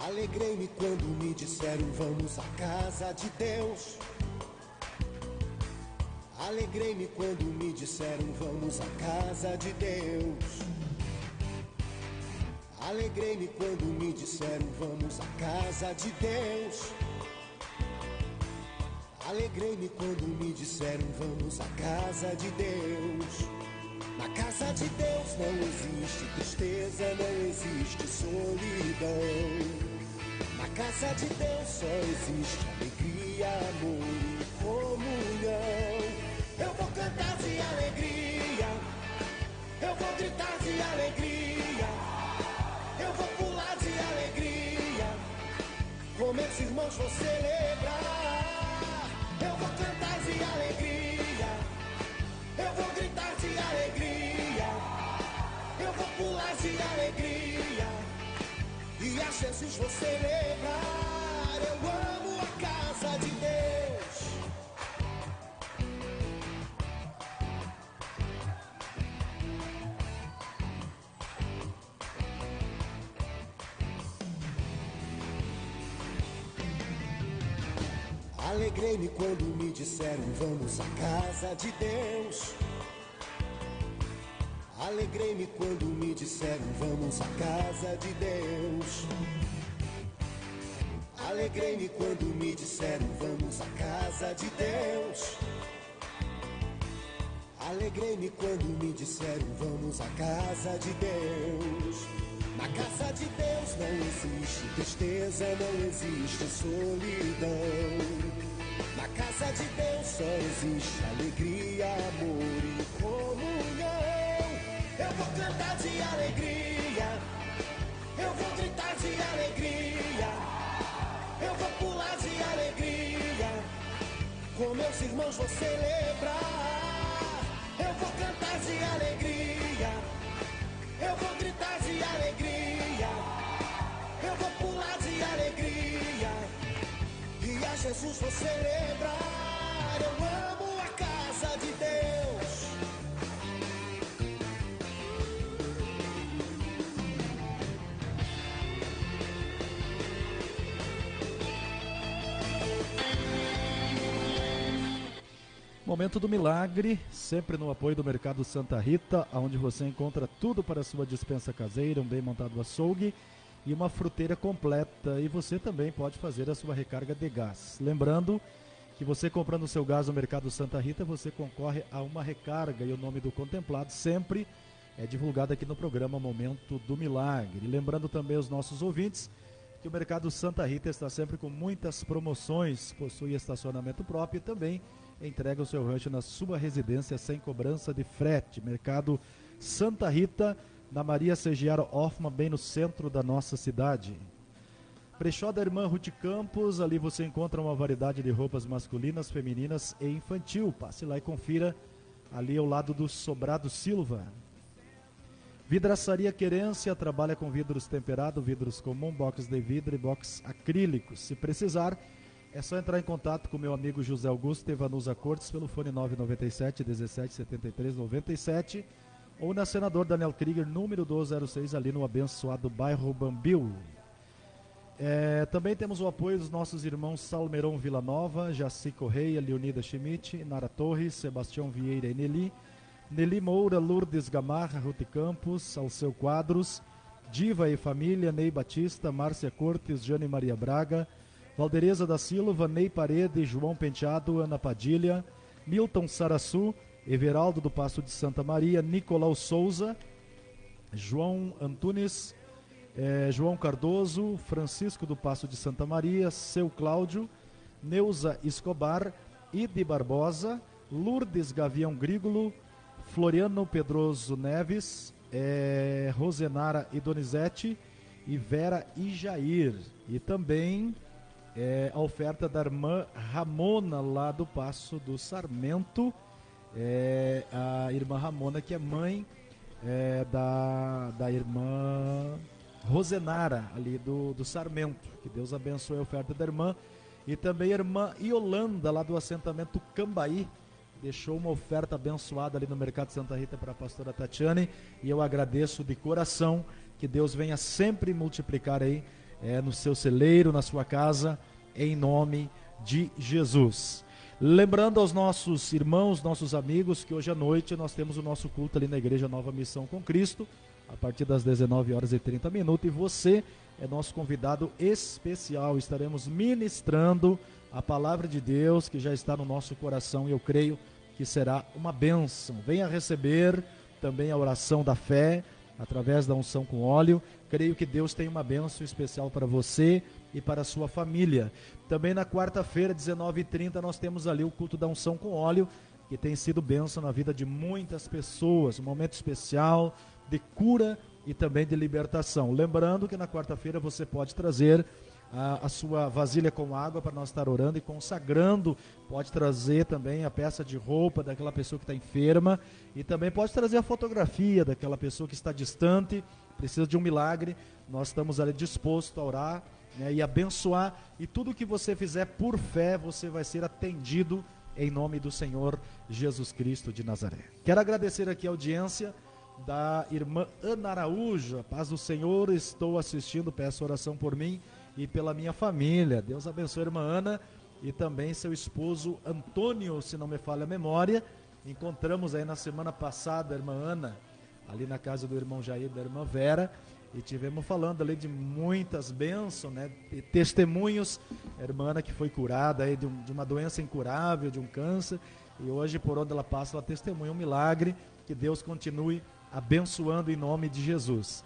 Alegrei-me quando me disseram vamos à casa de Deus. Alegrei-me quando me disseram vamos à casa de Deus. Alegrei-me quando me disseram vamos à casa de Deus. Alegrei-me quando me disseram vamos à casa de Deus. Na casa de Deus não existe tristeza, não existe solidão. Na casa de Deus só existe alegria, amor e comunhão. Eu vou cantar de alegria, eu vou gritar de alegria, eu vou pular de alegria, com meus irmãos vou celebrar. Eu vou cantar de alegria, eu vou gritar de alegria, eu vou pular de alegria, e a Jesus vou celebrar. Eu amo a casa de Deus. Alegrei-me quando me disseram vamos à casa de Deus. Alegrei-me quando me disseram vamos à casa de Deus. Alegrei-me quando me disseram vamos à casa de Deus. Alegrei-me quando me disseram vamos à casa de Deus. Na casa de Deus não existe tristeza, não existe solidão. Na casa de Deus só existe alegria, amor e comunhão. Eu vou cantar de alegria, eu vou gritar de alegria, eu vou pular de alegria, com meus irmãos vou celebrar. Eu vou cantar de alegria, eu vou gritar de alegria, eu vou pular de alegria, e a Jesus vou celebrar. Eu amo a casa de Deus. Momento do Milagre, sempre no apoio do Mercado Santa Rita, onde você encontra tudo para a sua despensa caseira, um bem montado açougue e uma fruteira completa. E você também pode fazer a sua recarga de gás. Lembrando que você comprando o seu gás no Mercado Santa Rita, você concorre a uma recarga, e o nome do contemplado sempre é divulgado aqui no programa Momento do Milagre. E lembrando também aos nossos ouvintes que o Mercado Santa Rita está sempre com muitas promoções, possui estacionamento próprio e também entrega o seu rancho na sua residência sem cobrança de frete. Mercado Santa Rita, na Maria Segiaro Hoffmann, bem no centro da nossa cidade. Brechó da Irmã Ruth Campos, ali você encontra uma variedade de roupas masculinas, femininas e infantil. Passe lá e confira, ali ao lado do Sobrado Silva. Vidraçaria Querência, trabalha com vidros temperados, vidros comum, box de vidro e box acrílicos. Se precisar, é só entrar em contato com meu amigo José Augusto Evanusa Cortes pelo fone 997 17 73 97 ou na Senador Daniel Krieger, número 206, ali no abençoado bairro Bambil. Também temos o apoio dos nossos irmãos Salmeron Vila Nova, Jaci Correia, Leonida Schmidt, Nara Torres, Sebastião Vieira e Nelly Moura, Lourdes Gamarra, Ruth Campos, Alceu Quadros, Diva e Família, Ney Batista, Márcia Cortes, Jane Maria Braga, Valdereza da Silva, Ney Parede, João Penteado, Ana Padilha, Milton Sarassu, Everaldo do Passo de Santa Maria, Nicolau Souza, João Antunes, João Cardoso, Francisco do Passo de Santa Maria, Seu Cláudio, Neuza Escobar, Ide Barbosa, Lourdes Gavião Grígolo, Floriano Pedroso Neves, Rosenara e Donizete, e Vera e Jair. E também a oferta da irmã Ramona, lá do Passo do Sarmento, a irmã Ramona, que é mãe da irmã Rosenara, ali do Sarmento. Que Deus abençoe a oferta da irmã. E também a irmã Iolanda, lá do assentamento Cambaí, deixou uma oferta abençoada ali no Mercado Santa Rita para a pastora Tatiane, e eu agradeço de coração. Que Deus venha sempre multiplicar aí no seu celeiro, na sua casa, em nome de Jesus. Lembrando aos nossos irmãos, nossos amigos, que hoje à noite nós temos o nosso culto ali na Igreja Nova Missão com Cristo, a partir das 19h30, e você é nosso convidado especial. Estaremos ministrando a palavra de Deus que já está no nosso coração, e eu creio que será uma bênção. Venha receber também a oração da fé, através da unção com óleo. Creio que Deus tem uma bênção especial para você e para a sua família. Também na quarta-feira, 19h30, nós temos ali o culto da unção com óleo, que tem sido bênção na vida de muitas pessoas, um momento especial de cura e também de libertação. Lembrando que na quarta-feira você pode trazer a sua vasilha com água para nós estar orando e consagrando. Pode trazer também a peça de roupa daquela pessoa que está enferma, e também pode trazer a fotografia daquela pessoa que está distante, precisa de um milagre. Nós estamos ali dispostos a orar, né, e abençoar, e tudo que você fizer por fé, você vai ser atendido em nome do Senhor Jesus Cristo de Nazaré. Quero agradecer aqui a audiência da irmã Ana Araújo. A paz do Senhor, estou assistindo, peço oração por mim e pela minha família. Deus abençoe a irmã Ana e também seu esposo Antônio, se não me falha a memória. Encontramos aí na semana passada a irmã Ana, ali na casa do irmão Jair e da irmã Vera, e tivemos falando ali de muitas bênçãos, né, testemunhos. A irmã Ana que foi curada aí de uma doença incurável, de um câncer, e hoje por onde ela passa ela testemunha um milagre. Que Deus continue abençoando em nome de Jesus.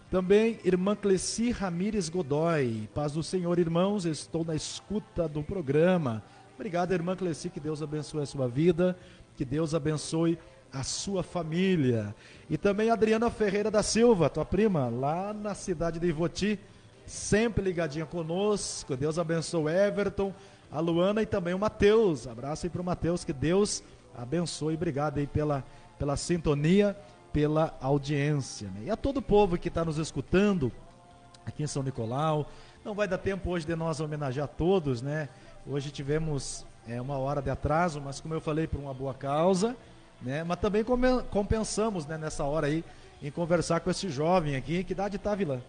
Também irmã Cleci Ramires Godoy, paz do Senhor, irmãos, estou na escuta do programa. Obrigado, irmã Cleci, que Deus abençoe a sua vida, que Deus abençoe a sua família. E também Adriana Ferreira da Silva, tua prima, lá na cidade de Ivoti, sempre ligadinha conosco. Deus abençoe o Everton, a Luana e também o Mateus. Abraço aí para o Mateus, que Deus abençoe. Obrigado aí pela sintonia, pela audiência, né? E a todo o povo que está nos escutando aqui em São Nicolau. Não vai dar tempo hoje de nós homenagear todos, né? Hoje tivemos uma hora de atraso, mas como eu falei, por uma boa causa, né? Mas também compensamos, né, nessa hora aí, em conversar com esse jovem aqui. Que idade está, Vilã?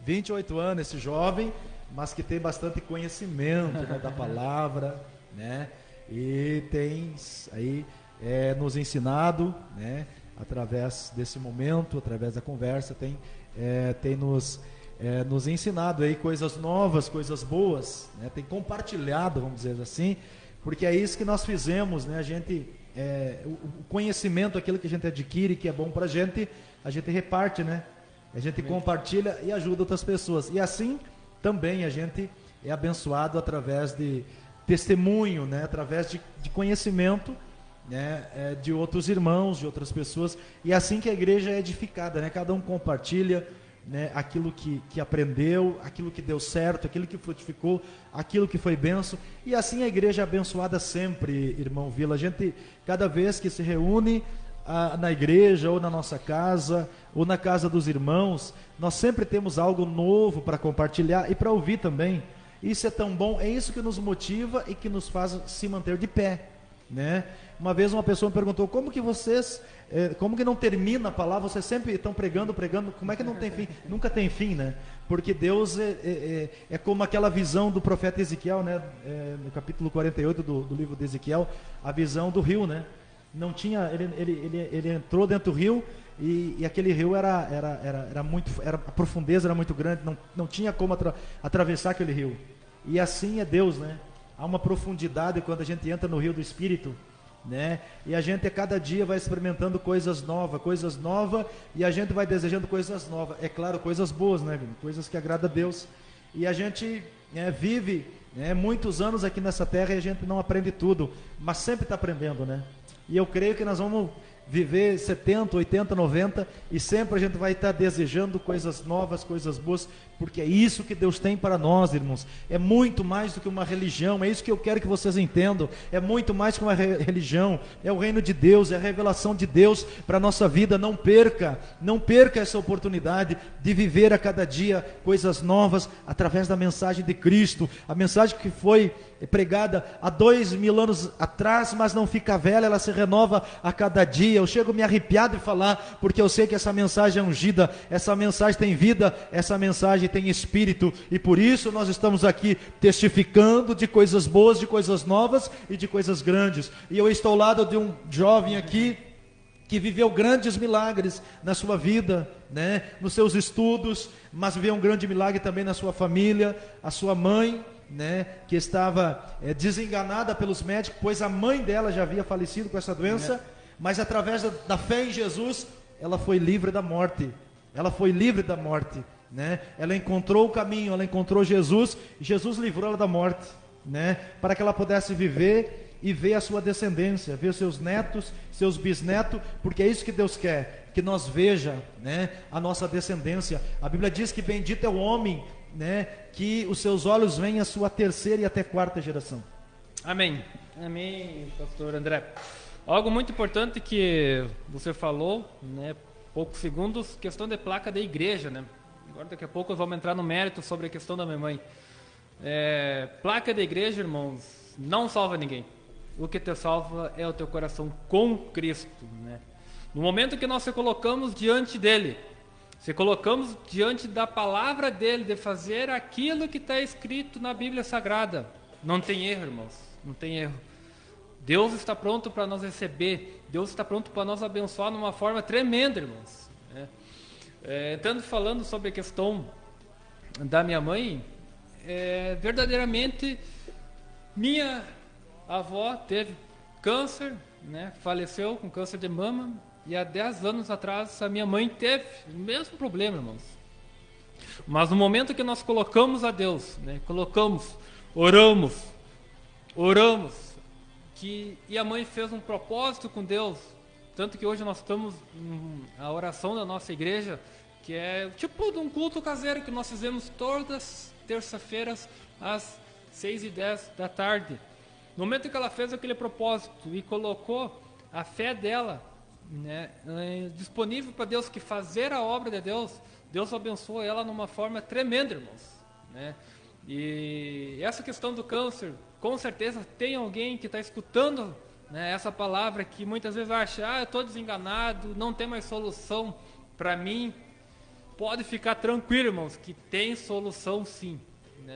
28 anos, esse jovem, mas que tem bastante conhecimento, né, da palavra, né? E tem aí nos ensinado, né, através desse momento, através da conversa, tem nos ensinado aí coisas novas, coisas boas, né, tem compartilhado, vamos dizer assim, porque é isso que nós fizemos, né, o conhecimento, aquilo que a gente adquire, que é bom pra gente, a gente reparte, né, a gente compartilha e ajuda outras pessoas, e assim também a gente é abençoado através de testemunho, né, através de conhecimento, né, de outros irmãos, de outras pessoas, e assim que a igreja é edificada, né, cada um compartilha, né, aquilo que aprendeu, aquilo que deu certo, aquilo que frutificou, aquilo que foi benção, e assim a igreja é abençoada sempre, irmão Vila. A gente, cada vez que se reúne na igreja, ou na nossa casa, ou na casa dos irmãos, nós sempre temos algo novo para compartilhar e para ouvir também. Isso é tão bom, é isso que nos motiva e que nos faz se manter de pé, né? Uma vez uma pessoa me perguntou: como que vocês, como que não termina a palavra, vocês sempre estão pregando, como é que não tem fim? Nunca tem fim, né? Porque Deus é como aquela visão do profeta Ezequiel, né? No capítulo 48 do livro de Ezequiel, a visão do rio, né? Não tinha, ele entrou dentro do rio, e aquele rio a profundeza era muito grande, não tinha como atravessar aquele rio. E assim é Deus, né? Há uma profundidade quando a gente entra no rio do Espírito, né? E a gente a cada dia vai experimentando coisas novas, e a gente vai desejando coisas novas, é claro, coisas boas, né? Coisas que agradam a Deus. E a gente vive muitos anos aqui nessa terra, e a gente não aprende tudo, mas sempre está aprendendo, né? E eu creio que nós vamos viver 70, 80, 90, e sempre a gente vai estar desejando coisas novas, coisas boas, porque é isso que Deus tem para nós, irmãos. É muito mais do que uma religião, é isso que eu quero que vocês entendam. É muito mais que uma religião, é o reino de Deus, é a revelação de Deus para a nossa vida. Não perca essa oportunidade de viver a cada dia coisas novas através da mensagem de Cristo, a mensagem que foi pregada há 2000 anos atrás, mas não fica velha, ela se renova a cada dia. Eu chego me arrepiado de falar, porque eu sei que essa mensagem é ungida, essa mensagem tem vida, essa mensagem tem espírito, e por isso nós estamos aqui testificando de coisas boas, de coisas novas e de coisas grandes. E eu estou ao lado de um jovem aqui que viveu grandes milagres na sua vida, né, nos seus estudos, mas viveu um grande milagre também na sua família. A sua mãe, né, que estava desenganada pelos médicos, pois a mãe dela já havia falecido com essa doença, mas através da fé em Jesus, ela foi livre da morte. Ela foi livre da morte, né? Ela encontrou o caminho, ela encontrou Jesus, e Jesus livrou ela da morte, né, para que ela pudesse viver e ver a sua descendência, ver seus netos, seus bisnetos, porque é isso que Deus quer, que nós veja, né, a nossa descendência. A Bíblia diz que bendito é o homem, né, que os seus olhos veem a sua terceira e até quarta geração. Amém. Amém, pastor André. Algo muito importante que você falou, né, poucos segundos, questão de placa da igreja, né? Agora daqui a pouco vamos entrar no mérito sobre a questão da minha mãe. Placa da igreja, irmãos, não salva ninguém. O que te salva é o teu coração com Cristo, né? No momento que nós se colocamos diante dele, se colocamos diante da palavra dele, de fazer aquilo que está escrito na Bíblia Sagrada, não tem erro, irmãos, não tem erro. Deus está pronto para nos receber, Deus está pronto para nos abençoar de uma forma tremenda, irmãos, né? Entrando falando sobre a questão da minha mãe, verdadeiramente minha avó teve câncer, né, faleceu com câncer de mama, e há 10 anos atrás a minha mãe teve o mesmo problema, irmãos. Mas no momento que nós colocamos a Deus, né, oramos, e a mãe fez um propósito com Deus, tanto que hoje nós estamos a oração da nossa igreja, que é tipo de um culto caseiro que nós fizemos todas terça-feiras às 6h10 da tarde. No momento que ela fez aquele propósito e colocou a fé dela, né, disponível para Deus, que fazer a obra de Deus, Deus abençoou ela numa forma tremenda, irmãos, né? E essa questão do câncer, com certeza tem alguém que está escutando, né, essa palavra, que muitas vezes acha, eu estou desenganado, não tem mais solução para mim. Pode ficar tranquilo, irmãos, que tem solução sim.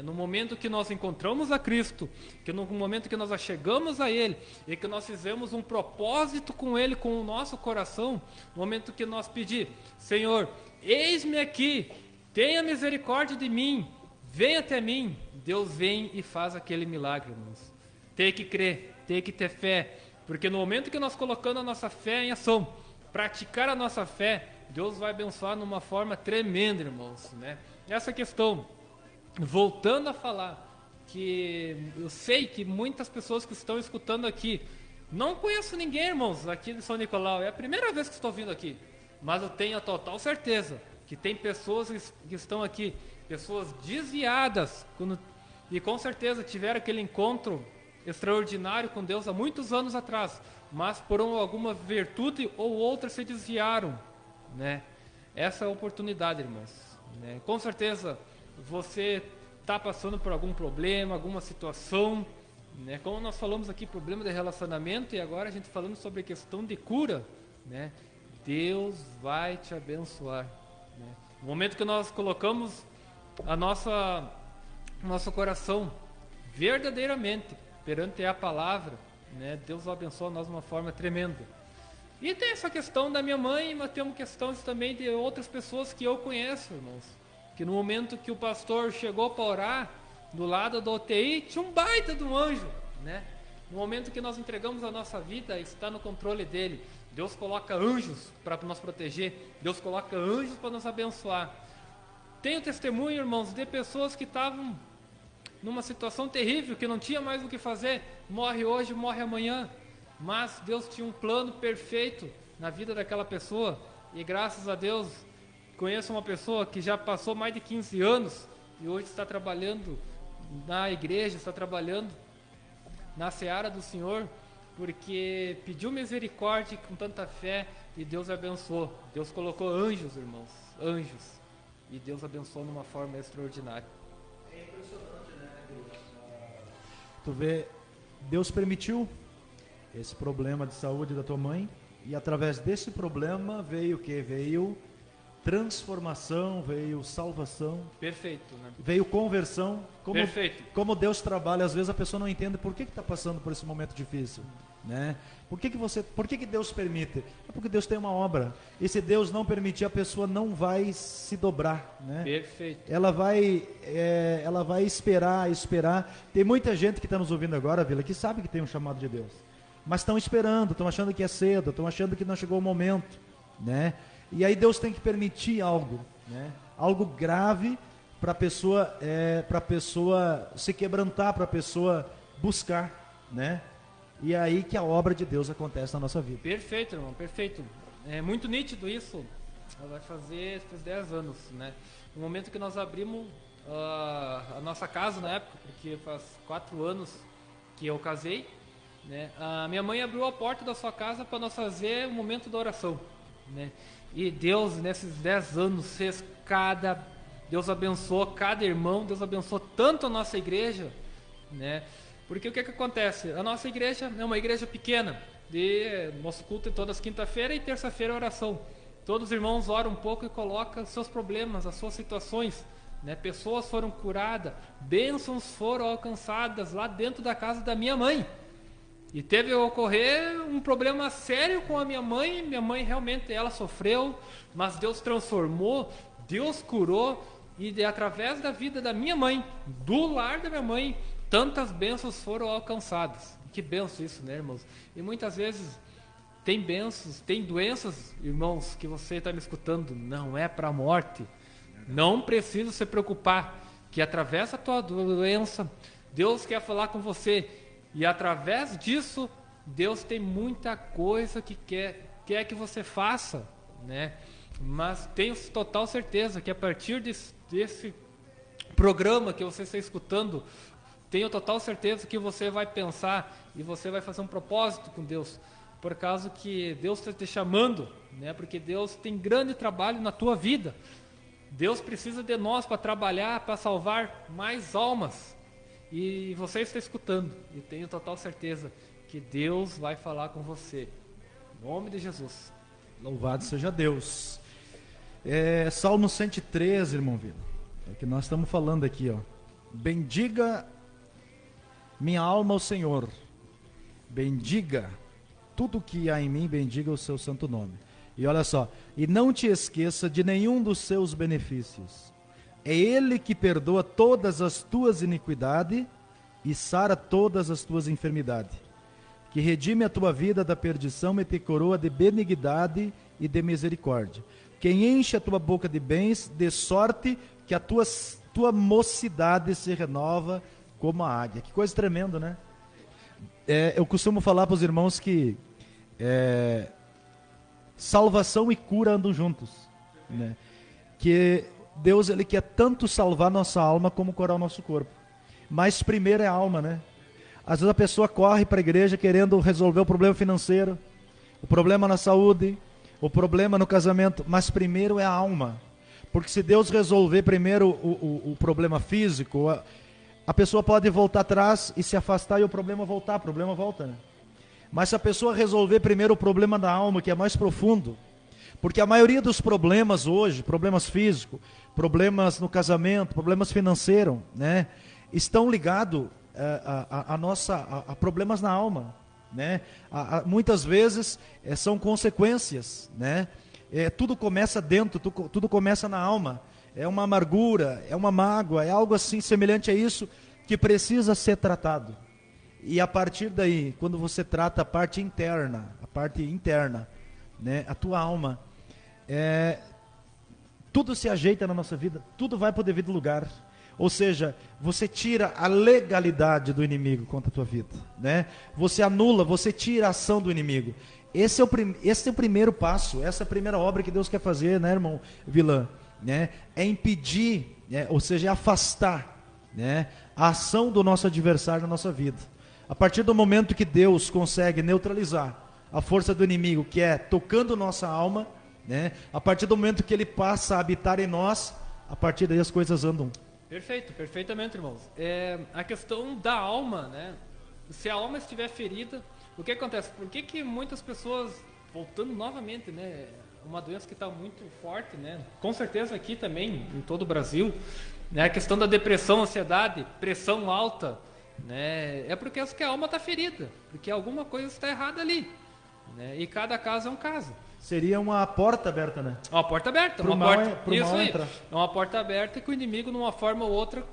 No momento que nós encontramos a Cristo, que no momento que nós chegamos a Ele, e que nós fizemos um propósito com Ele, com o nosso coração, no momento que nós pedir, Senhor, eis-me aqui, tenha misericórdia de mim, venha até mim, Deus vem e faz aquele milagre, irmãos. Tem que crer, tem que ter fé, porque no momento que nós colocamos a nossa fé em ação, praticar a nossa fé, Deus vai abençoar numa forma tremenda, irmãos, né? Essa questão, voltando a falar, que eu sei que muitas pessoas que estão escutando aqui, não conheço ninguém, irmãos, aqui de São Nicolau, é a primeira vez que estou vindo aqui, mas eu tenho a total certeza que tem pessoas que estão aqui, pessoas desviadas, e com certeza tiveram aquele encontro extraordinário com Deus há muitos anos atrás, mas por alguma virtude ou outra se desviaram, né? Essa é a oportunidade, irmãos, né? Com certeza você está passando por algum problema, alguma situação, né? Como nós falamos aqui, problema de relacionamento, e agora a gente falando sobre a questão de cura, né? Deus vai te abençoar, né? No momento que nós colocamos nosso coração verdadeiramente perante a palavra, né? Deus abençoa nós de uma forma tremenda. E tem essa questão da minha mãe, mas temos questões também de outras pessoas que eu conheço, irmãos, que no momento que o pastor chegou para orar, do lado da UTI, tinha um baita de um anjo, né? No momento que nós entregamos a nossa vida, está no controle dele. Deus coloca anjos para nos proteger, Deus coloca anjos para nos abençoar. Tenho testemunho, irmãos, de pessoas que estavam numa situação terrível, que não tinha mais o que fazer, morre hoje, morre amanhã, mas Deus tinha um plano perfeito na vida daquela pessoa, e graças a Deus, conheço uma pessoa que já passou mais de 15 anos, e hoje está trabalhando na igreja, está trabalhando na seara do Senhor, porque pediu misericórdia com tanta fé, e Deus abençoou. Deus colocou anjos, irmãos, anjos, e Deus abençoou de uma forma extraordinária. É impressionante, né? Tu vê, Deus permitiu esse problema de saúde da tua mãe, e através desse problema veio o quê? Veio transformação, veio salvação. Perfeito, né? Veio conversão. Perfeito. Como Deus trabalha, às vezes a pessoa não entende por que está passando por esse momento difícil, né? Por que Deus permite? É porque Deus tem uma obra. E se Deus não permitir, a pessoa não vai se dobrar, né? Perfeito. Ela vai esperar. Tem muita gente que está nos ouvindo agora, Vila, que sabe que tem um chamado de Deus, mas estão esperando, estão achando que é cedo, estão achando que não chegou o momento, né? E aí Deus tem que permitir algo, né? Algo grave para a pessoa se quebrantar, para a pessoa buscar, né? E é aí que a obra de Deus acontece na nossa vida. Perfeito, irmão, perfeito. É muito nítido isso. Ela vai fazer esses 10 anos, né? No momento que nós abrimos a nossa casa na época, porque faz 4 anos que eu casei, né? A minha mãe abriu a porta da sua casa para nós fazer o momento da oração, né? E Deus, nesses 10 anos, Deus abençoou cada irmão, Deus abençoou tanto a nossa igreja, né? Porque o que acontece? A nossa igreja é uma igreja pequena, nosso culto é todas quinta-feira e terça-feira é oração. Todos os irmãos oram um pouco e colocam seus problemas, as suas situações, né? Pessoas foram curadas, bênçãos foram alcançadas lá dentro da casa da minha mãe. E teve a ocorrer um problema sério com a minha mãe realmente ela sofreu, mas Deus transformou, Deus curou, e através da vida da minha mãe, do lar da minha mãe, tantas bênçãos foram alcançadas. Que bênção isso, né, irmãos? E muitas vezes tem bênçãos, tem doenças, irmãos, que você está me escutando, não é para a morte. Não precisa se preocupar, que através da tua doença, Deus quer falar com você. E através disso, Deus tem muita coisa que quer que você faça, né? Mas tenho total certeza que a partir desse programa que você está escutando, tenho total certeza que você vai pensar e você vai fazer um propósito com Deus, por causa que Deus está te chamando, né? Porque Deus tem grande trabalho na tua vida. Deus precisa de nós para trabalhar, para salvar mais almas. E você está escutando, e tenho total certeza que Deus vai falar com você. Em nome de Jesus. Louvado seja Deus. Salmo 113, irmão Vila. É o que nós estamos falando aqui, ó. Bendiga minha alma ao Senhor. Bendiga tudo que há em mim, bendiga o seu santo nome. E olha só, e não te esqueça de nenhum dos seus benefícios. É Ele que perdoa todas as tuas iniquidades e sara todas as tuas enfermidades. Que redime a tua vida da perdição e te coroa de benignidade e de misericórdia. Quem enche a tua boca de bens, de sorte que a tua mocidade se renova como a águia. Que coisa tremenda, né? Eu costumo falar para os irmãos que salvação e cura andam juntos, né? Que Deus, Ele quer tanto salvar nossa alma como curar o nosso corpo. Mas primeiro é a alma, né? Às vezes a pessoa corre para a igreja querendo resolver o problema financeiro, o problema na saúde, o problema no casamento, mas primeiro é a alma. Porque se Deus resolver primeiro o problema físico, a pessoa pode voltar atrás e se afastar e o problema voltar, o problema volta, né? Mas se a pessoa resolver primeiro o problema da alma, que é mais profundo, porque a maioria dos problemas hoje, problemas físicos, problemas no casamento, problemas financeiros, né, estão ligados a problemas na alma, né? Muitas vezes são consequências, né? Tudo começa dentro, tudo começa na alma. É uma amargura, é uma mágoa, é algo assim semelhante a isso que precisa ser tratado. E a partir daí, quando você trata a parte interna, né, a tua alma, tudo se ajeita na nossa vida, tudo vai para o devido lugar. Ou seja, você tira a legalidade do inimigo contra a tua vida, né? Você anula, você tira a ação do inimigo. Esse é o primeiro passo, essa é a primeira obra que Deus quer fazer, né, irmão Vilã? Né? É impedir, ou seja, é afastar, né, a ação do nosso adversário na nossa vida. A partir do momento que Deus consegue neutralizar a força do inimigo, que é tocando nossa alma, né, a partir do momento que ele passa a habitar em nós, a partir daí as coisas andam Perfeito, perfeitamente, irmãos. A questão da alma, né? Se a alma estiver ferida, o que acontece? Por que muitas pessoas, voltando novamente, né? Uma doença que está muito forte, né? Com certeza aqui também, em todo o Brasil, né? A questão da depressão, ansiedade, pressão alta, né? É porque a alma está ferida, porque alguma coisa está errada ali, né? E cada caso é um caso. Seria uma porta aberta, né? Uma porta aberta. Pro uma mal, porta, pro isso mal aí. entrar. É uma porta aberta que o inimigo, de uma forma ou outra,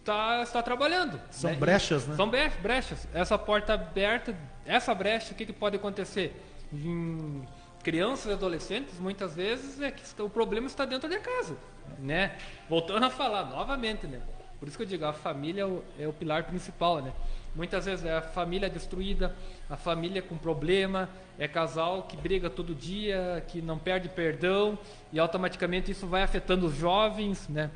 está trabalhando. São né? brechas, né? São brechas. Essa porta aberta, essa brecha, o que pode acontecer? Em crianças e adolescentes, muitas vezes, é que o problema está dentro de casa, né? Voltando a falar novamente, né? Por isso que eu digo, a família é o pilar principal, né? Muitas vezes é a família destruída, a família com problema, é casal que briga todo dia, que não perde perdão, e automaticamente isso vai afetando os jovens, né?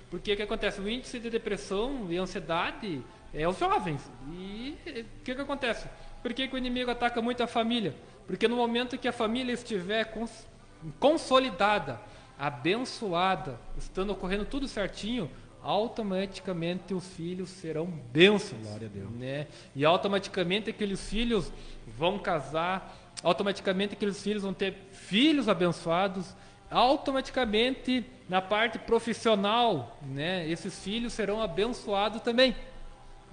Porque o que acontece? O índice de depressão e ansiedade é os jovens. E o que acontece? Por que o inimigo ataca muito a família? Porque no momento que a família estiver consolidada, abençoada, estando ocorrendo tudo certinho, automaticamente os filhos serão bênçãos. Glória a Deus. Né? E automaticamente aqueles filhos vão casar, automaticamente aqueles filhos vão ter filhos abençoados, automaticamente na parte profissional, né, esses filhos serão abençoados também,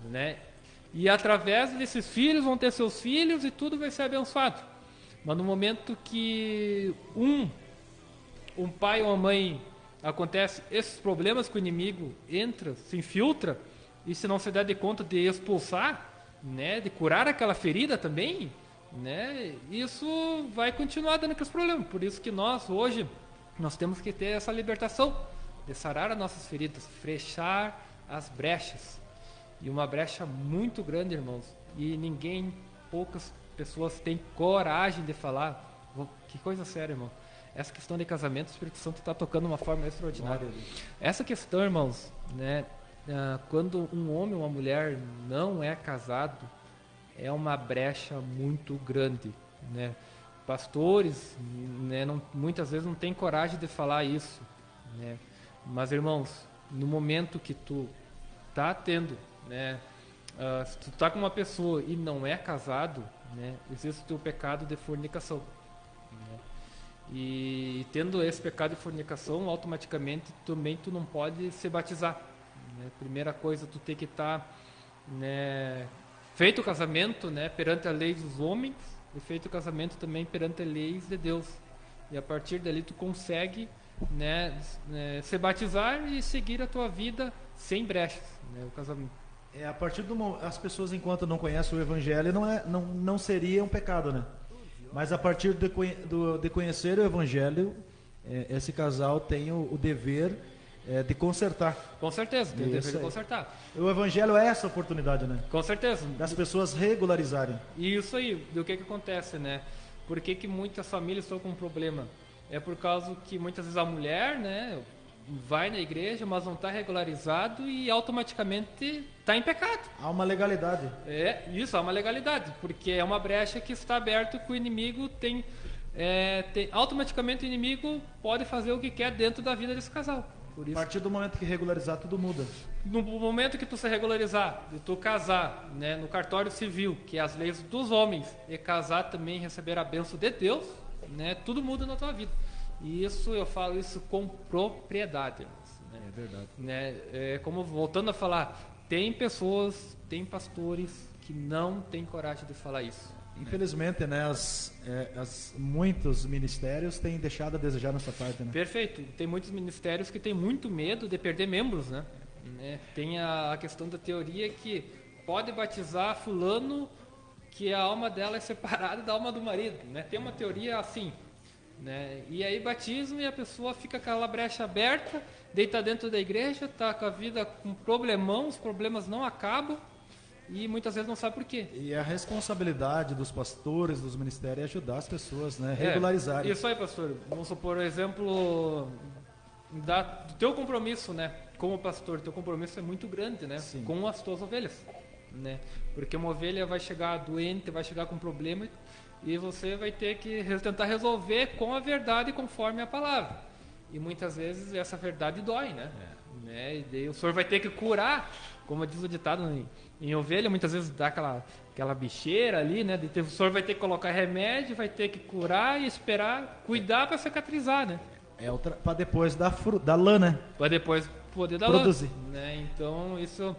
né? E através desses filhos vão ter seus filhos e tudo vai ser abençoado. Mas no momento que um pai ou uma mãe acontece esses problemas que o inimigo entra, se infiltra, e se não se der de conta de expulsar, né, de curar aquela ferida também, né, isso vai continuar dando aqueles problemas. Por isso que hoje nós temos que ter essa libertação de sarar as nossas feridas, fechar as brechas. E uma brecha muito grande, irmãos, e poucas pessoas têm coragem de falar. Que coisa séria, irmão. Essa questão de casamento, o Espírito Santo está tocando de uma forma extraordinária. Essa questão, irmãos, né, quando um homem ou uma mulher não é casado, é uma brecha muito grande, né? Pastores, né, muitas vezes não têm coragem de falar isso, né? Mas, irmãos, no momento que tu tá tendo, né, se tu tá com uma pessoa e não é casado, né, existe o pecado de fornicação, né? E tendo esse pecado de fornicação, automaticamente também tu não pode se batizar, né? Primeira coisa, tu tem que estar, né, feito o casamento, né, perante a lei dos homens, e feito o casamento também perante as leis de Deus. E a partir dali tu consegue, né, se batizar e seguir a tua vida sem brechas, né, o casamento. A partir as pessoas, enquanto não conhecem o Evangelho, não seria um pecado, né? Mas a partir de conhecer o Evangelho, esse casal tem o dever de consertar. Com certeza, tem o dever de consertar. O Evangelho é essa oportunidade, né? Com certeza. Das pessoas regularizarem. Isso aí, do que acontece, né? Por que muitas famílias estão com um problema? É por causa que muitas vezes a mulher, né, vai na igreja, mas não está regularizado e automaticamente está em pecado. Há uma legalidade. Há uma legalidade, porque é uma brecha que está aberta que o inimigo tem automaticamente o inimigo pode fazer o que quer dentro da vida desse casal. Por isso, a partir do momento que regularizar, tudo muda. No momento que tu se regularizar, de tu casar, né, no cartório civil, que é as leis dos homens, e casar também receber a bênção de Deus, né, tudo muda na tua vida. E isso, eu falo isso com propriedade, irmãos, né? É verdade. Né? Como voltando a falar, tem pessoas, tem pastores que não têm coragem de falar isso. Infelizmente, né, muitos ministérios têm deixado a desejar nessa parte, né? Perfeito. Tem muitos ministérios que têm muito medo de perder membros, né? Tem a questão da teoria que pode batizar fulano que a alma dela é separada da alma do marido, né? Tem uma teoria assim, né? E aí batismo e a pessoa fica com aquela brecha aberta, deita dentro da igreja, tá com a vida com problemão, os problemas não acabam. E muitas vezes não sabe por quê. E a responsabilidade dos pastores, dos ministérios, é ajudar as pessoas, né? Regularizarem. Isso aí, pastor. Vamos supor, por exemplo, do teu compromisso, né? Como pastor, teu compromisso é muito grande, né? Sim. Com as tuas ovelhas, né? Porque uma ovelha vai chegar doente, vai chegar com problema e você vai ter que tentar resolver com a verdade conforme a palavra. E muitas vezes essa verdade dói, né? né? E daí o senhor vai ter que curar, como diz o ditado em ovelha, muitas vezes dá aquela bicheira ali, né? O senhor vai ter que colocar remédio, vai ter que curar e esperar, cuidar para cicatrizar, né? Para depois da lã, né? Para depois poder dar produzir. Lã, né? Então, isso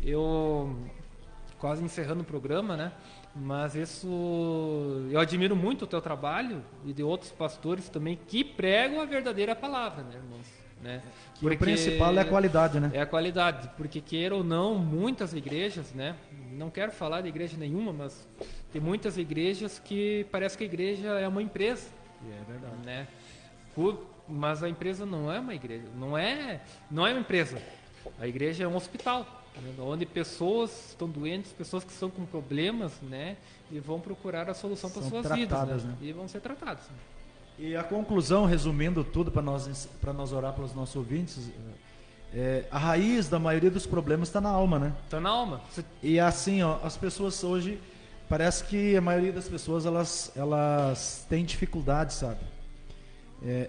eu quase encerrando o programa, né? Mas isso eu admiro muito o teu trabalho e de outros pastores também que pregam a verdadeira palavra, né, irmãos? Né? Porque o principal é a qualidade, né? É a qualidade, porque queira ou não, muitas igrejas, né? Não quero falar de igreja nenhuma, mas tem muitas igrejas que parece que a igreja é uma empresa. É verdade. Né? Mas a empresa não é uma igreja, não é uma empresa. A igreja é um hospital, né? Onde pessoas estão doentes, pessoas que estão com problemas, né? E vão procurar a solução para suas vidas, né? E vão ser tratadas. E a conclusão, resumindo tudo para nós orar para os nossos ouvintes, a raiz da maioria dos problemas está na alma, né? Está na alma. E assim, ó, as pessoas hoje, parece que a maioria das pessoas elas têm dificuldade, sabe?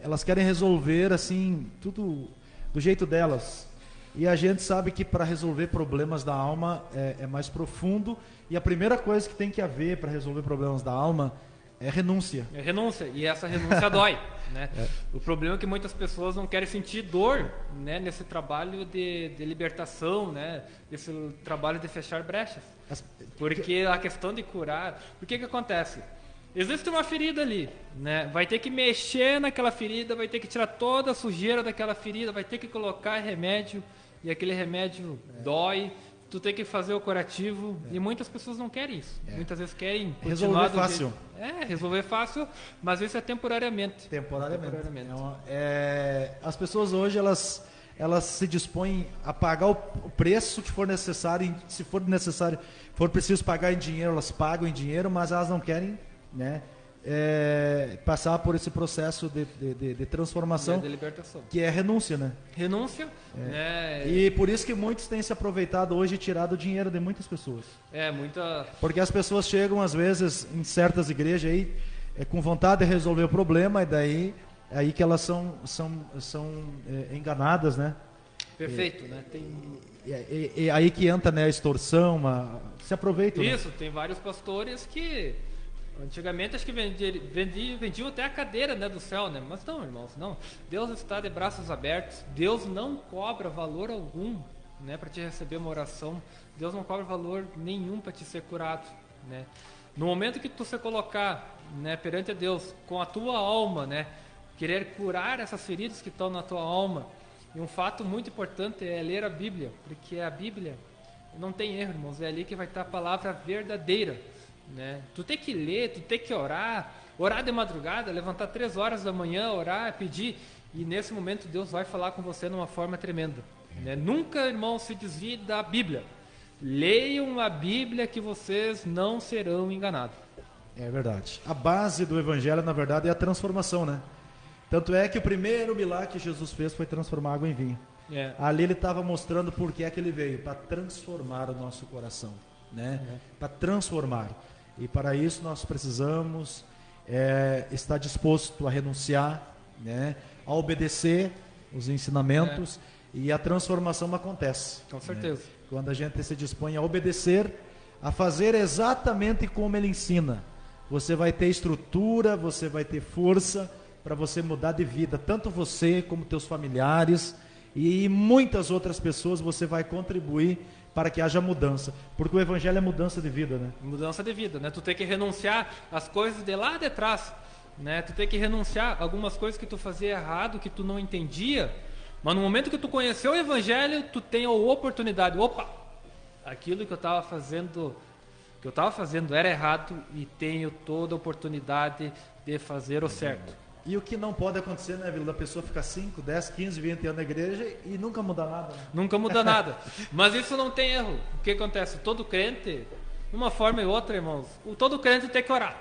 Elas querem resolver assim tudo do jeito delas. E a gente sabe que para resolver problemas da alma é mais profundo. E a primeira coisa que tem que haver para resolver problemas da alma é renúncia. É renúncia, e essa renúncia dói, né? O problema é que muitas pessoas não querem sentir dor, né, nesse trabalho de libertação, né, desse trabalho de fechar brechas. Porque a questão de curar... O que acontece? Existe uma ferida ali, né? Vai ter que mexer naquela ferida, vai ter que tirar toda a sujeira daquela ferida, vai ter que colocar remédio, e aquele remédio dói. Tu tem que fazer o curativo, e muitas pessoas não querem isso. Muitas vezes querem resolver fácil. Resolver fácil, mas isso é temporariamente. Temporariamente. As pessoas hoje elas se dispõem a pagar o preço que for necessário. Se for preciso pagar em dinheiro, elas pagam em dinheiro, mas elas não querem, né, passar por esse processo de transformação, de libertação, que é renúncia, né? Renúncia. E por isso que muitos têm se aproveitado hoje e tirado o dinheiro de muitas pessoas. Porque as pessoas chegam às vezes em certas igrejas aí com vontade de resolver o problema, e daí aí que elas são enganadas, né? Perfeito, né? E aí que entra, né, a extorsão, se aproveitam. Isso, né? Tem vários pastores que antigamente acho que vendiam até a cadeira, né, do céu, né? Mas não, irmãos, não. Deus está de braços abertos. Deus não cobra valor algum, né, para te receber uma oração. Deus não cobra valor nenhum para te ser curado, né? No momento que tu se colocar, né, perante a Deus com a tua alma, né, querer curar essas feridas que estão na tua alma. E um fato muito importante é ler a Bíblia, porque a Bíblia não tem erro, irmãos. É ali que vai estar a palavra verdadeira, né? Tu tem que ler, tu tem que orar de madrugada, levantar 3 horas da manhã, orar, pedir, e nesse momento Deus vai falar com você de uma forma tremenda, né? Nunca, irmão, se desvie da Bíblia. Leiam a Bíblia que vocês não serão enganados. É verdade. A base do Evangelho, na verdade, é a transformação, né? Tanto é que o primeiro milagre que Jesus fez foi transformar água em vinho. Ali ele estava mostrando por que é que ele veio, para transformar o nosso coração, né? Para transformar. E para isso nós precisamos estar disposto a renunciar, né? A obedecer os ensinamentos, e a transformação acontece. Com certeza. Né? Quando a gente se dispõe a obedecer, a fazer exatamente como ele ensina, você vai ter estrutura, você vai ter força para você mudar de vida, tanto você como teus familiares e muitas outras pessoas. Você vai contribuir para que haja mudança, porque o Evangelho é mudança de vida, né? Mudança de vida, né? Tu tem que renunciar às coisas de lá de trás, né? Tu tem que renunciar a algumas coisas que tu fazia errado, que tu não entendia, mas no momento que tu conheceu o Evangelho, tu tem a oportunidade, aquilo que eu estava fazendo era errado, e tenho toda a oportunidade de fazer o certo. E o que não pode acontecer, né, Vila? Da pessoa ficar 5, 10, 15, 20 anos na igreja e nunca muda nada. Né? Nunca muda nada. Mas isso não tem erro. O que acontece? Todo crente, de uma forma ou outra, irmãos, todo crente tem que orar.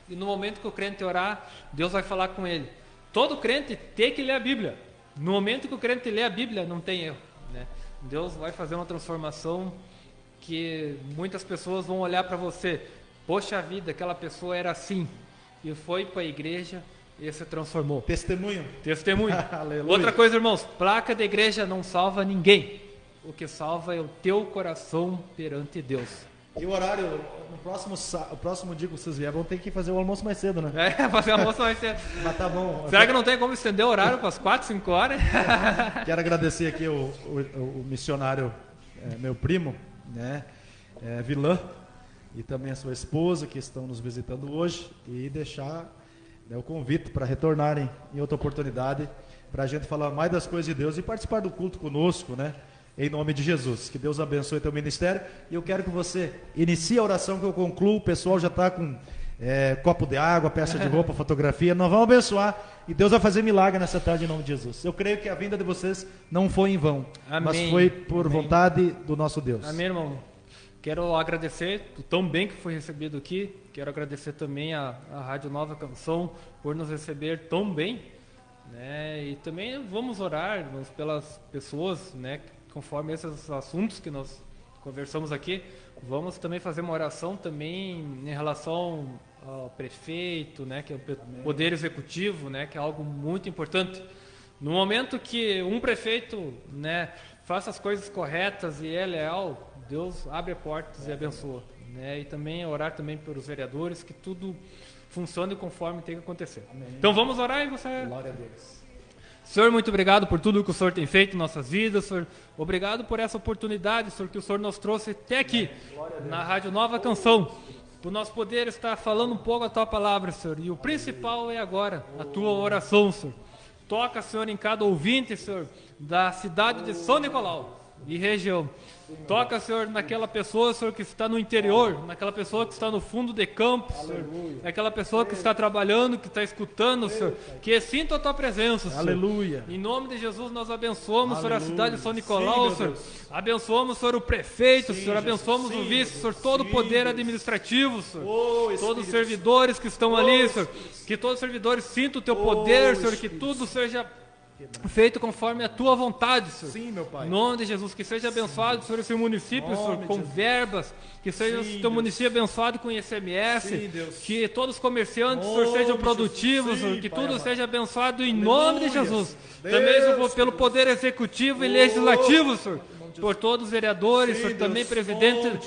E no momento que o crente orar, Deus vai falar com ele. Todo crente tem que ler a Bíblia. No momento que o crente lê a Bíblia, não tem erro, né? Deus vai fazer uma transformação que muitas pessoas vão olhar para você. Poxa vida, aquela pessoa era assim, e foi para a igreja, e se transformou. Testemunho. Aleluia. Outra coisa, irmãos, placa da igreja não salva ninguém. O que salva é o teu coração perante Deus. E o horário, o próximo dia que vocês vierem, vão ter que fazer o almoço mais cedo, né? Fazer o almoço mais cedo. Mas tá bom. Será que não tem como estender o horário para as 4, 5 horas? Quero agradecer aqui o missionário, meu primo, né? Vilã, e também a sua esposa, que estão nos visitando hoje, e deixar o convite para retornarem em outra oportunidade, para a gente falar mais das coisas de Deus e participar do culto conosco, né? Em nome de Jesus. Que Deus abençoe teu ministério. E eu quero que você inicie a oração que eu concluo. O pessoal já está com copo de água, peça de roupa, fotografia. Nós vamos abençoar e Deus vai fazer milagre nessa tarde em nome de Jesus. Eu creio que a vinda de vocês não foi em vão, Amém. Mas foi por vontade do nosso Deus. Amém, irmão. Quero agradecer o tão bem que foi recebido aqui. Quero agradecer também a Rádio Nova Canção por nos receber tão bem, né? E também vamos orar pelas pessoas, né? Conforme esses assuntos que nós conversamos aqui, vamos também fazer uma oração também em relação ao prefeito, né, que é o poder executivo, né, que é algo muito importante. No momento que um prefeito, né, faça as coisas corretas e é leal, Deus abre portas e abençoa, né, e também orar também pelos vereadores, que tudo funcione conforme tem que acontecer. Amém. Então vamos orar e você... Glória a Deus. Senhor, muito obrigado por tudo que o Senhor tem feito em nossas vidas, Senhor. Obrigado por essa oportunidade, Senhor, que o Senhor nos trouxe até aqui, na Rádio Nova Canção, por nós poder estar falando um pouco a Tua palavra, Senhor. E o principal é agora a Tua oração, Senhor. Toca, Senhor, em cada ouvinte, Senhor, da cidade de São Nicolau e região. Toca, Senhor, naquela pessoa, Senhor, que está no interior, naquela pessoa que está no fundo de campo, Senhor, naquela pessoa que está trabalhando, que está escutando, Senhor, que sinta a Tua presença, Senhor. Aleluia. Em nome de Jesus, nós abençoamos, Senhor, a cidade de São Nicolau, Senhor. Abençoamos, Senhor, o prefeito, Senhor. Abençoamos o vice, Senhor, todo o poder administrativo, Senhor. Todos os servidores que estão ali, Senhor. Que todos os servidores sintam o Teu poder, Senhor, que tudo seja feito conforme a Tua vontade, Senhor. Sim, meu Pai. Em nome de Jesus, que seja abençoado, Senhor, esse município, Senhor, com verbas, que seja o Teu município abençoado com ICMS, que todos os comerciantes, Senhor, sejam produtivos, Senhor, que tudo seja abençoado em nome de Jesus. Também, Senhor, pelo poder executivo e legislativo, Senhor, por todos os vereadores, Senhor, também presidente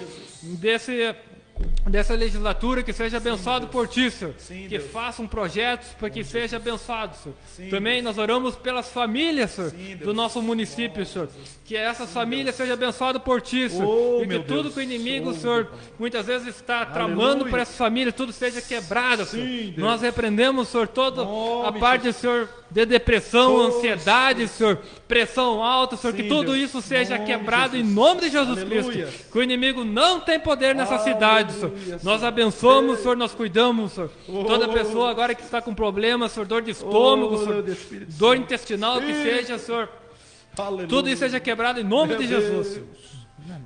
dessa legislatura, que seja abençoado por Ti, Senhor. Que façam projetos para que seja abençoado, Senhor. Também nós oramos pelas famílias, Senhor, do nosso município, Senhor. Que essas famílias sejam abençoadas por Ti, Senhor. E que tudo que o inimigo, Senhor, muitas vezes está tramando para essas famílias, tudo seja quebrado, Senhor. Nós repreendemos, Senhor, toda a parte, Senhor, de depressão, ansiedade, Senhor, pressão alta, Senhor, que tudo isso seja quebrado em nome de Jesus Cristo. Que o inimigo não tem poder nessa cidade, Senhor. Nós abençoamos, Senhor, nós cuidamos, Senhor. Toda pessoa agora que está com problemas, Senhor, dor de estômago, Senhor, dor intestinal, que seja, Senhor, tudo isso seja quebrado em nome de Jesus, Senhor.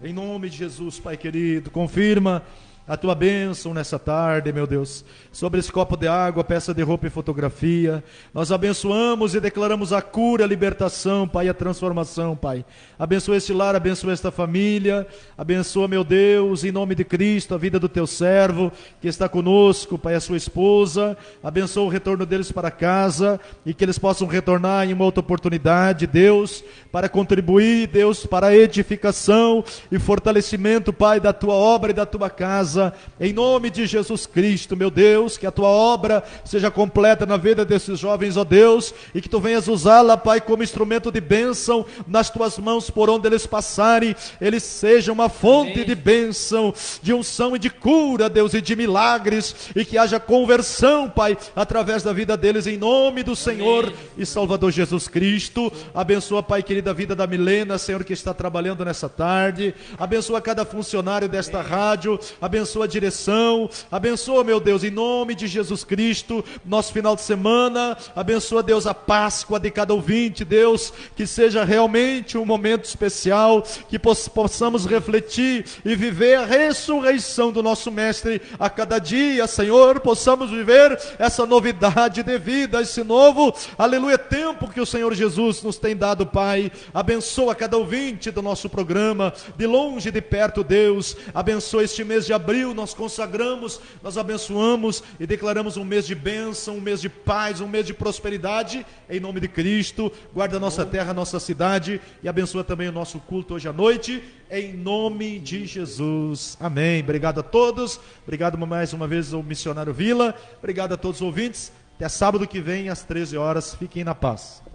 Em nome de Jesus, Pai querido, confirma a Tua bênção nessa tarde, meu Deus, sobre esse copo de água, peça de roupa e fotografia. Nós abençoamos e declaramos a cura, a libertação, Pai, a transformação, Pai. Abençoa este lar, abençoa esta família, abençoa, meu Deus, em nome de Cristo, a vida do Teu servo, que está conosco, Pai, a sua esposa. Abençoa o retorno deles para casa e que eles possam retornar em uma outra oportunidade, Deus, para contribuir, Deus, para a edificação e fortalecimento, Pai, da Tua obra e da Tua casa. Em nome de Jesus Cristo, meu Deus, que a Tua obra seja completa na vida desses jovens, ó Deus, e que Tu venhas usá-la, Pai, como instrumento de bênção nas Tuas mãos, por onde eles passarem, eles sejam uma fonte de bênção, de unção e de cura, Deus, e de milagres, e que haja conversão, Pai, através da vida deles, em nome do Senhor e Salvador Jesus Cristo. Abençoa, Pai querido, a vida da Milena, Senhor, que está trabalhando nessa tarde. Abençoa cada funcionário desta rádio, abençoa a direção, abençoa, meu Deus, em nome de Jesus Cristo, nosso final de semana. Abençoa, Deus, a Páscoa de cada ouvinte, Deus, que seja realmente um momento especial, que possamos refletir e viver a ressurreição do nosso Mestre a cada dia, Senhor, possamos viver essa novidade de vida, esse novo, aleluia, tempo que o Senhor Jesus nos tem dado, Pai. Abençoa cada ouvinte do nosso programa, de longe e de perto, Deus. Abençoa este mês de abril, abril nós consagramos, nós abençoamos e declaramos um mês de bênção, um mês de paz, um mês de prosperidade, em nome de Cristo. Guarda a nossa terra, a nossa cidade e abençoa também o nosso culto hoje à noite, em nome de Jesus. Amém. Obrigado a todos, obrigado mais uma vez ao missionário Vila, obrigado a todos os ouvintes. Até sábado que vem às 13 horas, fiquem na paz.